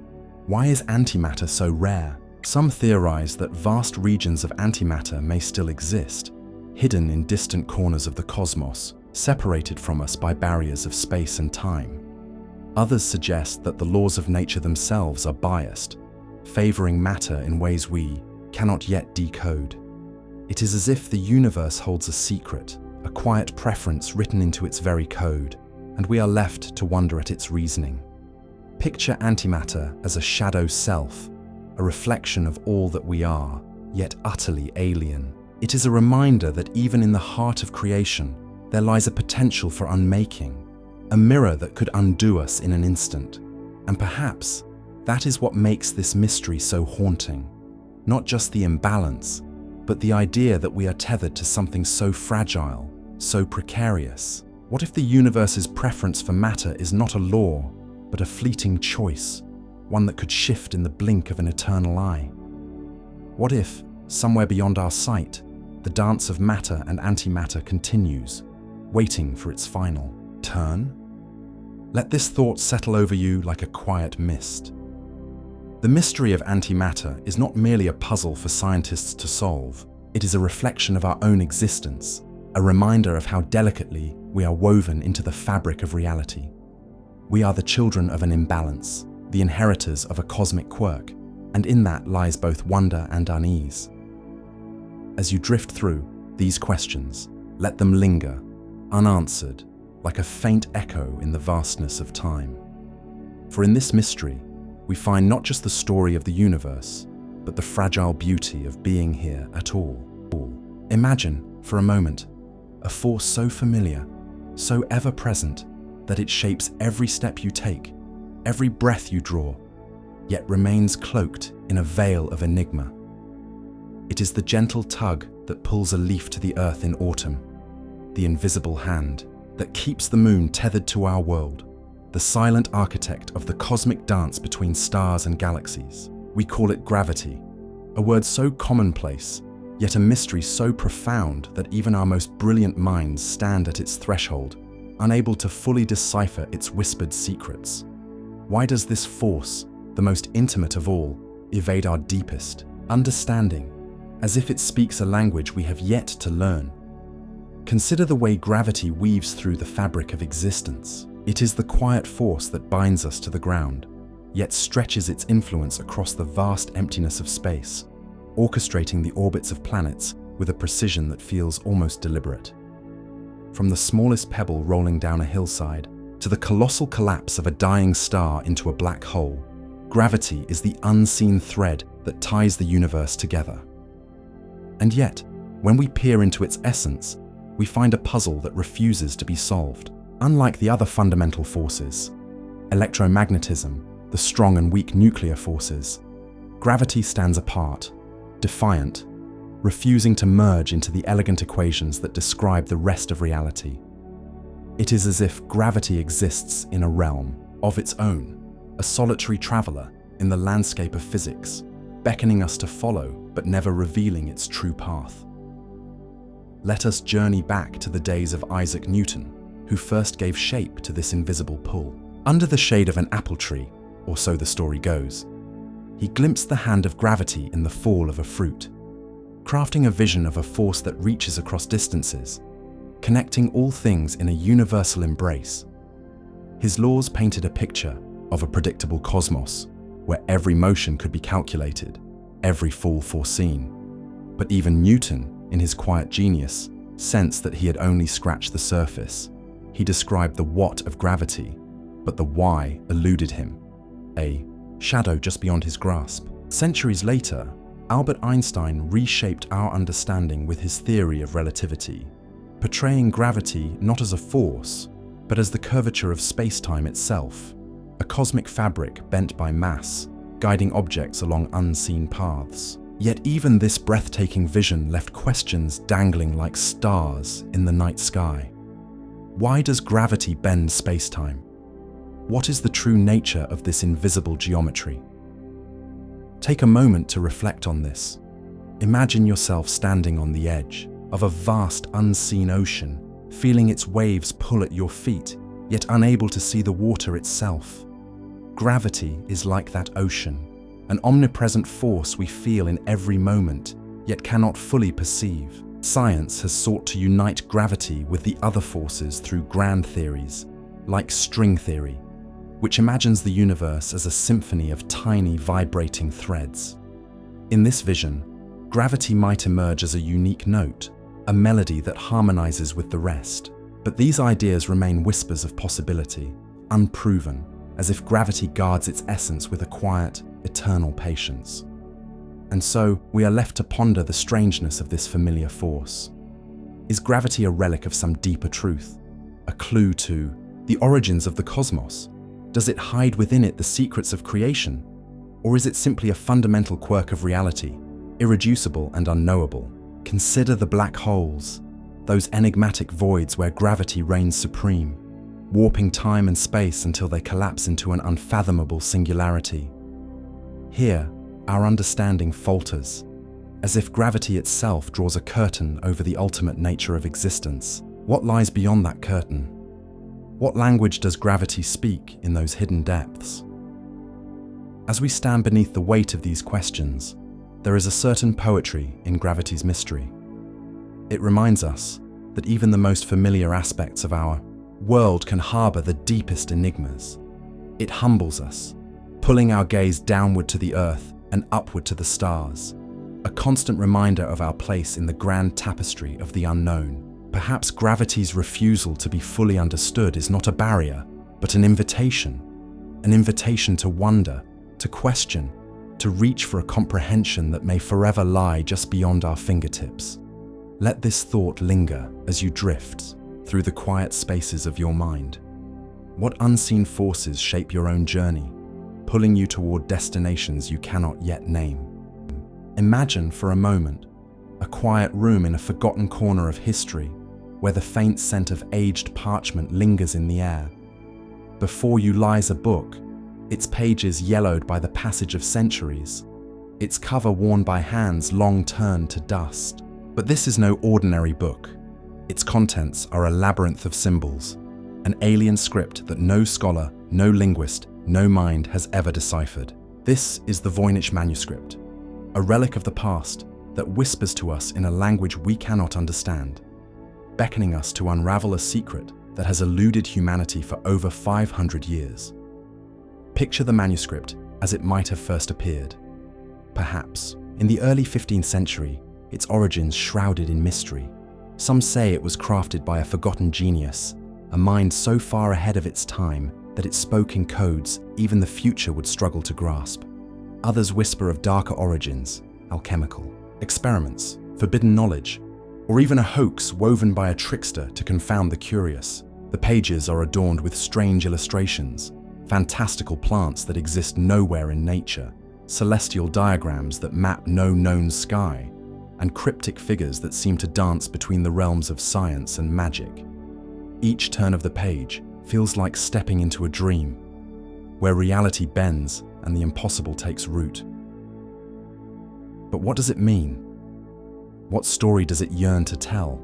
why is antimatter so rare? Some theorize that vast regions of antimatter may still exist, hidden in distant corners of the cosmos, separated from us by barriers of space and time. Others suggest that the laws of nature themselves are biased, favoring matter in ways we cannot yet decode. It is as if the universe holds a secret, a quiet preference written into its very code, and we are left to wonder at its reasoning. Picture antimatter as a shadow self, a reflection of all that we are, yet utterly alien. It is a reminder that even in the heart of creation, there lies a potential for unmaking, a mirror that could undo us in an instant. And perhaps that is what makes this mystery so haunting. Not just the imbalance, but the idea that we are tethered to something so fragile, so precarious. What if the universe's preference for matter is not a law, but a fleeting choice, one that could shift in the blink of an eternal eye? What if, somewhere beyond our sight, the dance of matter and antimatter continues, waiting for its final turn? Let this thought settle over you like a quiet mist. The mystery of antimatter is not merely a puzzle for scientists to solve. It is a reflection of our own existence, a reminder of how delicately we are woven into the fabric of reality. We are the children of an imbalance, the inheritors of a cosmic quirk, and in that lies both wonder and unease. As you drift through these questions, let them linger, unanswered, like a faint echo in the vastness of time. For in this mystery, we find not just the story of the universe, but the fragile beauty of being here at all. Imagine, for a moment, a force so familiar, so ever-present, that it shapes every step you take, every breath you draw, yet remains cloaked in a veil of enigma. It is the gentle tug that pulls a leaf to the earth in autumn, the invisible hand that keeps the moon tethered to our world, the silent architect of the cosmic dance between stars and galaxies. We call it gravity, a word so commonplace, yet a mystery so profound that even our most brilliant minds stand at its threshold, unable to fully decipher its whispered secrets. Why does this force, the most intimate of all, evade our deepest understanding, as if it speaks a language we have yet to learn? Consider the way gravity weaves through the fabric of existence. It is the quiet force that binds us to the ground, yet stretches its influence across the vast emptiness of space, orchestrating the orbits of planets with a precision that feels almost deliberate. From the smallest pebble rolling down a hillside to the colossal collapse of a dying star into a black hole, gravity is the unseen thread that ties the universe together. And yet, when we peer into its essence, we find a puzzle that refuses to be solved. Unlike the other fundamental forces, electromagnetism, the strong and weak nuclear forces, gravity stands apart, defiant, refusing to merge into the elegant equations that describe the rest of reality. It is as if gravity exists in a realm of its own, a solitary traveler in the landscape of physics, beckoning us to follow but never revealing its true path. Let us journey back to the days of Isaac Newton, who first gave shape to this invisible pull. Under the shade of an apple tree, or so the story goes, he glimpsed the hand of gravity in the fall of a fruit, crafting a vision of a force that reaches across distances, connecting all things in a universal embrace. His laws painted a picture of a predictable cosmos, where every motion could be calculated, every fall foreseen. But even Newton, in his quiet genius, sensed that he had only scratched the surface. He described the what of gravity, but the why eluded him, a shadow just beyond his grasp. Centuries later, Albert Einstein reshaped our understanding with his theory of relativity, portraying gravity not as a force, but as the curvature of space-time itself, a cosmic fabric bent by mass, guiding objects along unseen paths. Yet even this breathtaking vision left questions dangling like stars in the night sky. Why does gravity bend space-time? What is the true nature of this invisible geometry? Take a moment to reflect on this. Imagine yourself standing on the edge of a vast unseen ocean, feeling its waves pull at your feet, yet unable to see the water itself. Gravity is like that ocean, an omnipresent force we feel in every moment, yet cannot fully perceive. Science has sought to unite gravity with the other forces through grand theories, like string theory, which imagines the universe as a symphony of tiny vibrating threads. In this vision, gravity might emerge as a unique note, a melody that harmonizes with the rest. But these ideas remain whispers of possibility, unproven, as if gravity guards its essence with a quiet, eternal patience. And so, we are left to ponder the strangeness of this familiar force. Is gravity a relic of some deeper truth? A clue to the origins of the cosmos? Does it hide within it the secrets of creation? Or is it simply a fundamental quirk of reality, irreducible and unknowable? Consider the black holes. those enigmatic voids where gravity reigns supreme, warping time and space until they collapse into an unfathomable singularity. Here, our understanding falters, as if gravity itself draws a curtain over the ultimate nature of existence. What lies beyond that curtain? What language does gravity speak in those hidden depths? As we stand beneath the weight of these questions, there is a certain poetry in gravity's mystery. It reminds us that even the most familiar aspects of our world can harbor the deepest enigmas. It humbles us, pulling our gaze downward to the earth and upward to the stars, a constant reminder of our place in the grand tapestry of the unknown. Perhaps gravity's refusal to be fully understood is not a barrier, but an invitation to wonder, to question, to reach for a comprehension that may forever lie just beyond our fingertips. Let this thought linger as you drift through the quiet spaces of your mind. What unseen forces shape your own journey, pulling you toward destinations you cannot yet name? Imagine for a moment a quiet room in a forgotten corner of history where the faint scent of aged parchment lingers in the air. Before you lies a book, its pages yellowed by the passage of centuries, its cover worn by hands long turned to dust. But this is no ordinary book. Its contents are a labyrinth of symbols, an alien script that no scholar, no linguist, no mind has ever deciphered. This is the Voynich Manuscript, a relic of the past that whispers to us in a language we cannot understand, beckoning us to unravel a secret that has eluded humanity for over 500 years. Picture the manuscript as it might have first appeared. Perhaps, in the early 15th century, its origins shrouded in mystery. Some say it was crafted by a forgotten genius, a mind so far ahead of its time that it spoke in codes even the future would struggle to grasp. Others whisper of darker origins, alchemical experiments, forbidden knowledge, or even a hoax woven by a trickster to confound the curious. The pages are adorned with strange illustrations, fantastical plants that exist nowhere in nature, celestial diagrams that map no known sky, and cryptic figures that seem to dance between the realms of science and magic. Each turn of the page feels like stepping into a dream, where reality bends and the impossible takes root. But what does it mean? What story does it yearn to tell?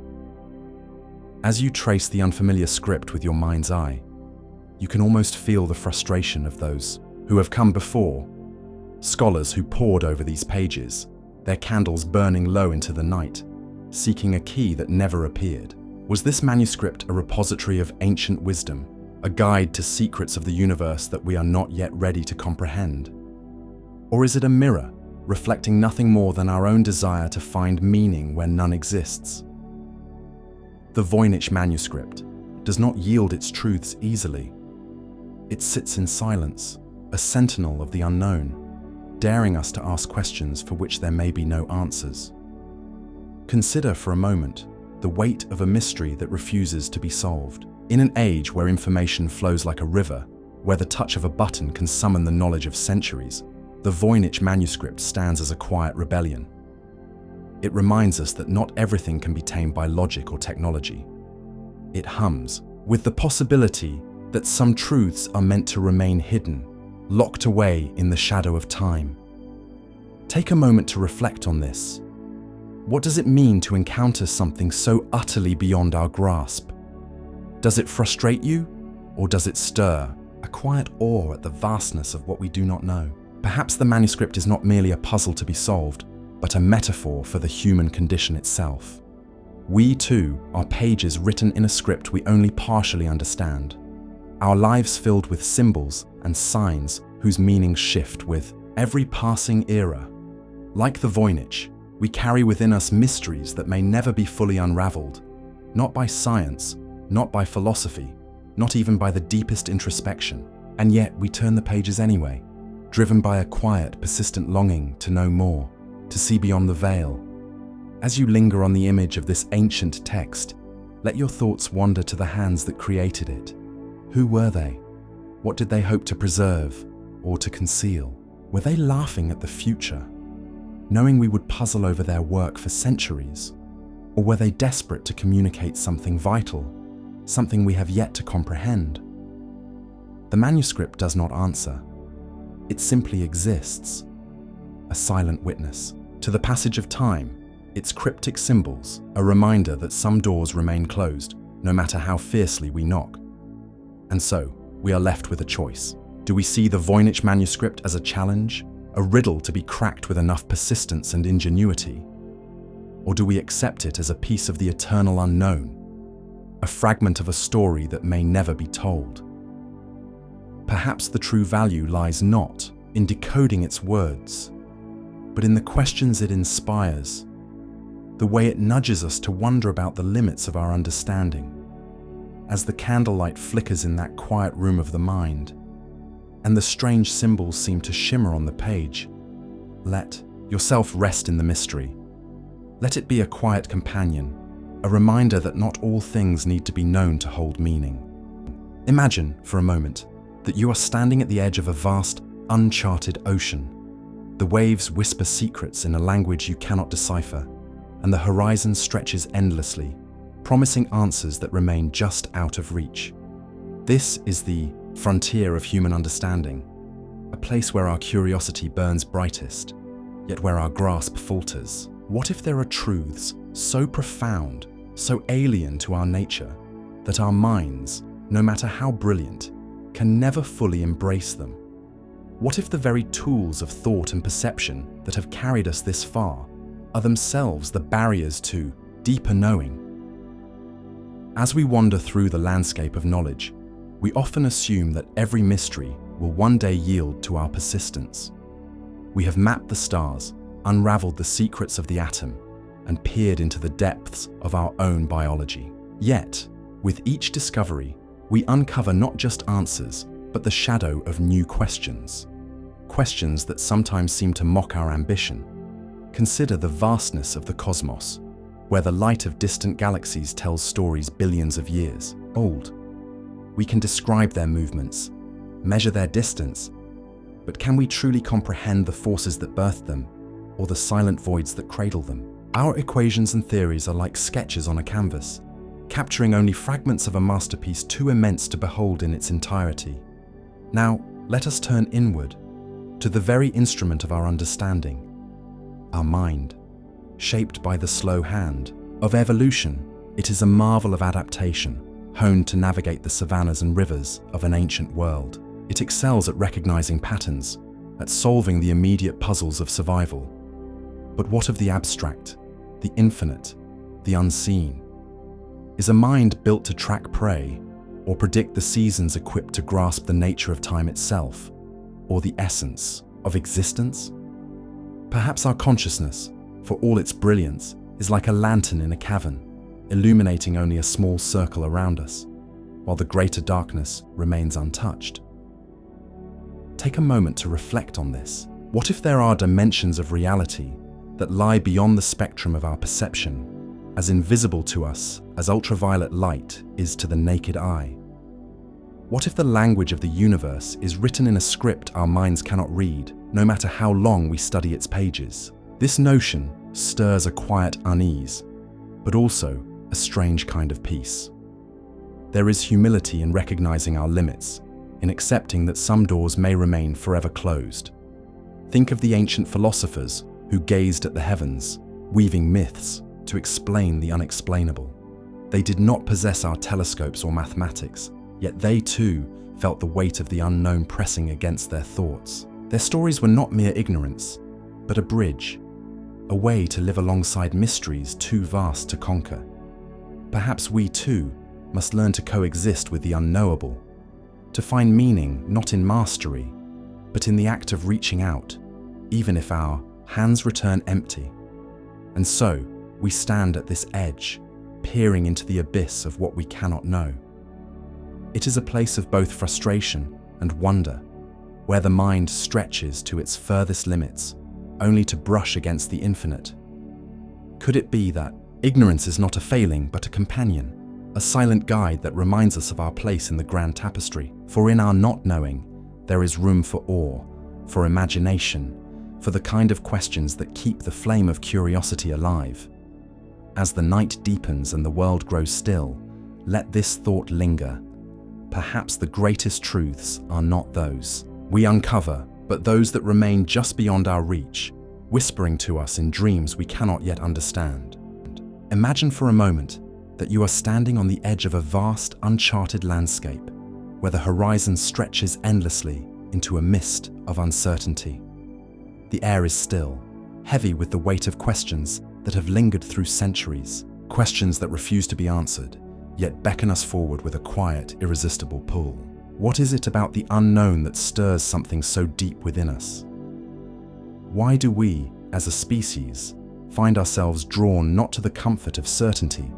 As you trace the unfamiliar script with your mind's eye, you can almost feel the frustration of those who have come before, scholars who pored over these pages, their candles burning low into the night, seeking a key that never appeared. Was this manuscript a repository of ancient wisdom, a guide to secrets of the universe that we are not yet ready to comprehend? Or is it a mirror, reflecting nothing more than our own desire to find meaning where none exists? The Voynich manuscript does not yield its truths easily. It sits in silence, a sentinel of the unknown, daring us to ask questions for which there may be no answers. Consider for a moment the weight of a mystery that refuses to be solved. In an age where information flows like a river, where the touch of a button can summon the knowledge of centuries, the Voynich manuscript stands as a quiet rebellion. It reminds us that not everything can be tamed by logic or technology. It hums with the possibility that some truths are meant to remain hidden, locked away in the shadow of time. Take a moment to reflect on this. What does it mean to encounter something so utterly beyond our grasp? Does it frustrate you, or does it stir a quiet awe at the vastness of what we do not know? Perhaps the manuscript is not merely a puzzle to be solved, but a metaphor for the human condition itself. We too are pages written in a script we only partially understand. Our lives filled with symbols and signs whose meanings shift with every passing era. Like the Voynich, we carry within us mysteries that may never be fully unraveled, not by science, not by philosophy, not even by the deepest introspection. And yet we turn the pages anyway, driven by a quiet, persistent longing to know more, to see beyond the veil. As you linger on the image of this ancient text, let your thoughts wander to the hands that created it. Who were they? What did they hope to preserve or to conceal? Were they laughing at the future, knowing we would puzzle over their work for centuries? Or were they desperate to communicate something vital, something we have yet to comprehend? The manuscript does not answer. It simply exists, a silent witness to the passage of time, its cryptic symbols, a reminder that some doors remain closed, no matter how fiercely we knock. And so, we are left with a choice. Do we see the Voynich manuscript as a challenge, a riddle to be cracked with enough persistence and ingenuity? Or do we accept it as a piece of the eternal unknown, a fragment of a story that may never be told? Perhaps the true value lies not in decoding its words, but in the questions it inspires, the way it nudges us to wonder about the limits of our understanding. As the candlelight flickers in that quiet room of the mind, and the strange symbols seem to shimmer on the page, let yourself rest in the mystery. Let it be a quiet companion, a reminder that not all things need to be known to hold meaning. Imagine, for a moment, that you are standing at the edge of a vast, uncharted ocean. The waves whisper secrets in a language you cannot decipher, and the horizon stretches endlessly, promising answers that remain just out of reach. This is the frontier of human understanding, a place where our curiosity burns brightest, yet where our grasp falters. What if there are truths so profound, so alien to our nature, that our minds, no matter how brilliant, can never fully embrace them? What if the very tools of thought and perception that have carried us this far are themselves the barriers to deeper knowing? As we wander through the landscape of knowledge, we often assume that every mystery will one day yield to our persistence. We have mapped the stars, unraveled the secrets of the atom, and peered into the depths of our own biology. Yet, with each discovery, we uncover not just answers, but the shadow of new questions. Questions that sometimes seem to mock our ambition. Consider the vastness of the cosmos, where the light of distant galaxies tells stories billions of years old. We can describe their movements, measure their distance, but can we truly comprehend the forces that birthed them, or the silent voids that cradle them? Our equations and theories are like sketches on a canvas, capturing only fragments of a masterpiece too immense to behold in its entirety. Now, let us turn inward, to the very instrument of our understanding, our mind. Shaped by the slow hand of evolution, it is a marvel of adaptation, honed to navigate the savannas and rivers of an ancient world. It excels at recognizing patterns, at solving the immediate puzzles of survival. But what of the abstract, the infinite, the unseen? Is a mind built to track prey, or predict the seasons equipped to grasp the nature of time itself, or the essence of existence? Perhaps our consciousness, for all its brilliance, is like a lantern in a cavern, illuminating only a small circle around us, while the greater darkness remains untouched. Take a moment to reflect on this. What if there are dimensions of reality that lie beyond the spectrum of our perception, as invisible to us as ultraviolet light is to the naked eye? What if the language of the universe is written in a script our minds cannot read, no matter how long we study its pages? This notion stirs a quiet unease, but also a strange kind of peace. There is humility in recognizing our limits, in accepting that some doors may remain forever closed. Think of the ancient philosophers who gazed at the heavens, weaving myths to explain the unexplainable. They did not possess our telescopes or mathematics, yet they too felt the weight of the unknown pressing against their thoughts. Their stories were not mere ignorance, but a bridge, a way to live alongside mysteries too vast to conquer. Perhaps we too must learn to coexist with the unknowable, to find meaning not in mastery, but in the act of reaching out, even if our hands return empty. And so, we stand at this edge, peering into the abyss of what we cannot know. It is a place of both frustration and wonder, where the mind stretches to its furthest limits, only to brush against the infinite. Could it be that ignorance is not a failing but a companion, a silent guide that reminds us of our place in the grand tapestry? For in our not knowing, there is room for awe, for imagination, for the kind of questions that keep the flame of curiosity alive. As the night deepens and the world grows still, let this thought linger. Perhaps the greatest truths are not those we uncover, but those that remain just beyond our reach, whispering to us in dreams we cannot yet understand. Imagine for a moment that you are standing on the edge of a vast, uncharted landscape, where the horizon stretches endlessly into a mist of uncertainty. The air is still, heavy with the weight of questions that have lingered through centuries, questions that refuse to be answered, yet beckon us forward with a quiet, irresistible pull. What is it about the unknown that stirs something so deep within us? Why do we, as a species, find ourselves drawn not to the comfort of certainty,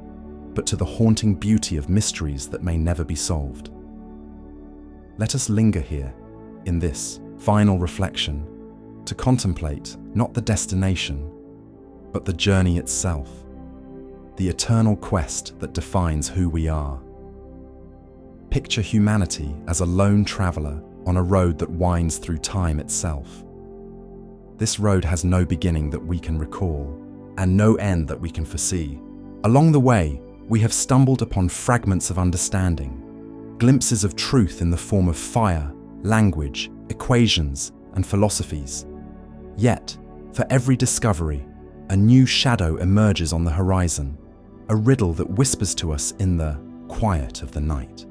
but to the haunting beauty of mysteries that may never be solved? Let us linger here, in this final reflection, to contemplate not the destination, but the journey itself, the eternal quest that defines who we are. Picture humanity as a lone traveler on a road that winds through time itself. This road has no beginning that we can recall, and no end that we can foresee. Along the way, we have stumbled upon fragments of understanding, glimpses of truth in the form of fire, language, equations, and philosophies. Yet, for every discovery, a new shadow emerges on the horizon, a riddle that whispers to us in the quiet of the night.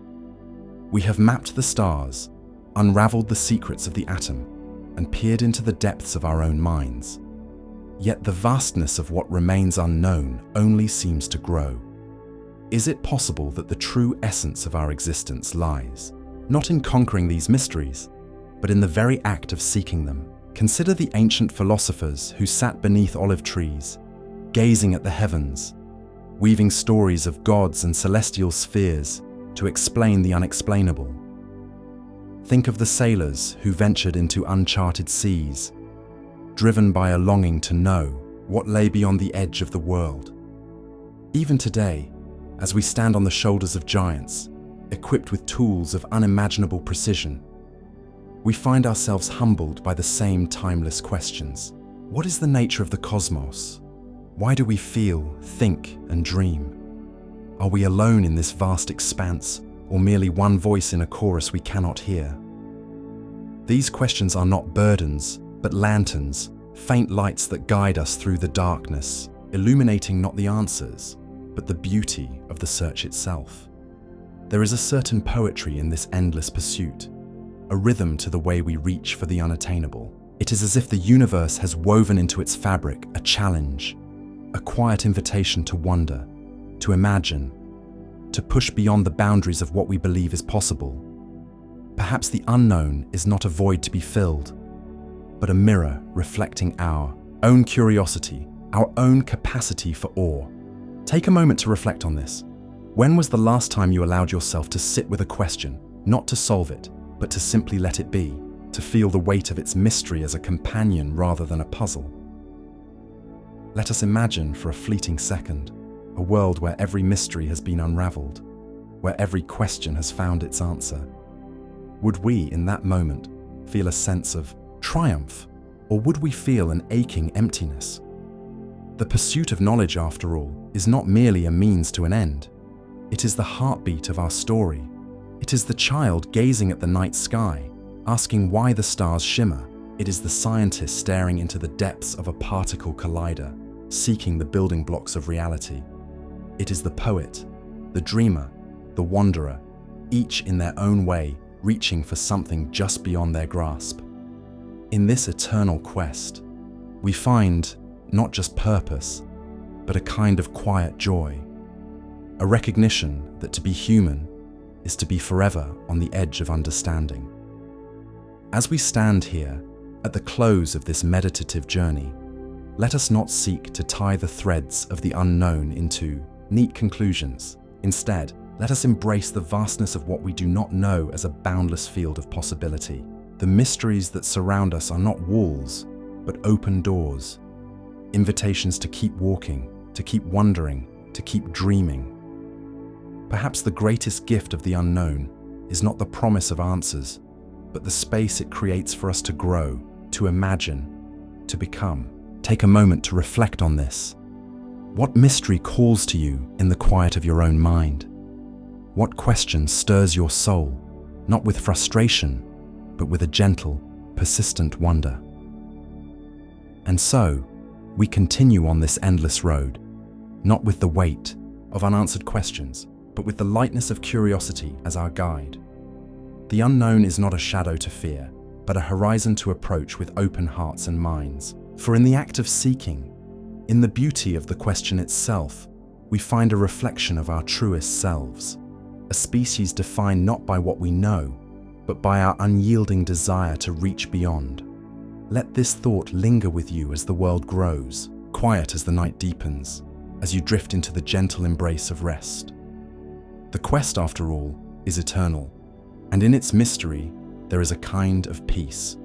We have mapped the stars, unraveled the secrets of the atom, and peered into the depths of our own minds. Yet the vastness of what remains unknown only seems to grow. Is it possible that the true essence of our existence lies, not in conquering these mysteries, but in the very act of seeking them? Consider the ancient philosophers who sat beneath olive trees, gazing at the heavens, weaving stories of gods and celestial spheres to explain the unexplainable. Think of the sailors who ventured into uncharted seas, driven by a longing to know what lay beyond the edge of the world. Even today, as we stand on the shoulders of giants, equipped with tools of unimaginable precision, we find ourselves humbled by the same timeless questions. What is the nature of the cosmos? Why do we feel, think, and dream? Are we alone in this vast expanse, or merely one voice in a chorus we cannot hear? These questions are not burdens, but lanterns, faint lights that guide us through the darkness, illuminating not the answers, but the beauty of the search itself. There is a certain poetry in this endless pursuit, a rhythm to the way we reach for the unattainable. It is as if the universe has woven into its fabric a challenge, a quiet invitation to wonder, to imagine, to push beyond the boundaries of what we believe is possible. Perhaps the unknown is not a void to be filled, but a mirror reflecting our own curiosity, our own capacity for awe. Take a moment to reflect on this. When was the last time you allowed yourself to sit with a question, not to solve it, but to simply let it be, to feel the weight of its mystery as a companion rather than a puzzle? Let us imagine for a fleeting second a world where every mystery has been unraveled, where every question has found its answer. Would we, in that moment, feel a sense of triumph, or would we feel an aching emptiness? The pursuit of knowledge, after all, is not merely a means to an end. It is the heartbeat of our story. It is the child gazing at the night sky, asking why the stars shimmer. It is the scientist staring into the depths of a particle collider, seeking the building blocks of reality. It is the poet, the dreamer, the wanderer, each in their own way reaching for something just beyond their grasp. In this eternal quest, we find not just purpose, but a kind of quiet joy, a recognition that to be human is to be forever on the edge of understanding. As we stand here, at the close of this meditative journey, let us not seek to tie the threads of the unknown into neat conclusions. Instead, let us embrace the vastness of what we do not know as a boundless field of possibility. The mysteries that surround us are not walls, but open doors, invitations to keep walking, to keep wondering, to keep dreaming. Perhaps the greatest gift of the unknown is not the promise of answers, but the space it creates for us to grow, to imagine, to become. Take a moment to reflect on this. What mystery calls to you in the quiet of your own mind? What question stirs your soul, not with frustration, but with a gentle, persistent wonder? And so, we continue on this endless road, not with the weight of unanswered questions, but with the lightness of curiosity as our guide. The unknown is not a shadow to fear, but a horizon to approach with open hearts and minds. For in the act of seeking, in the beauty of the question itself, we find a reflection of our truest selves, a species defined not by what we know, but by our unyielding desire to reach beyond. Let this thought linger with you as the world grows, quiet as the night deepens, as you drift into the gentle embrace of rest. The quest, after all, is eternal, and in its mystery, there is a kind of peace,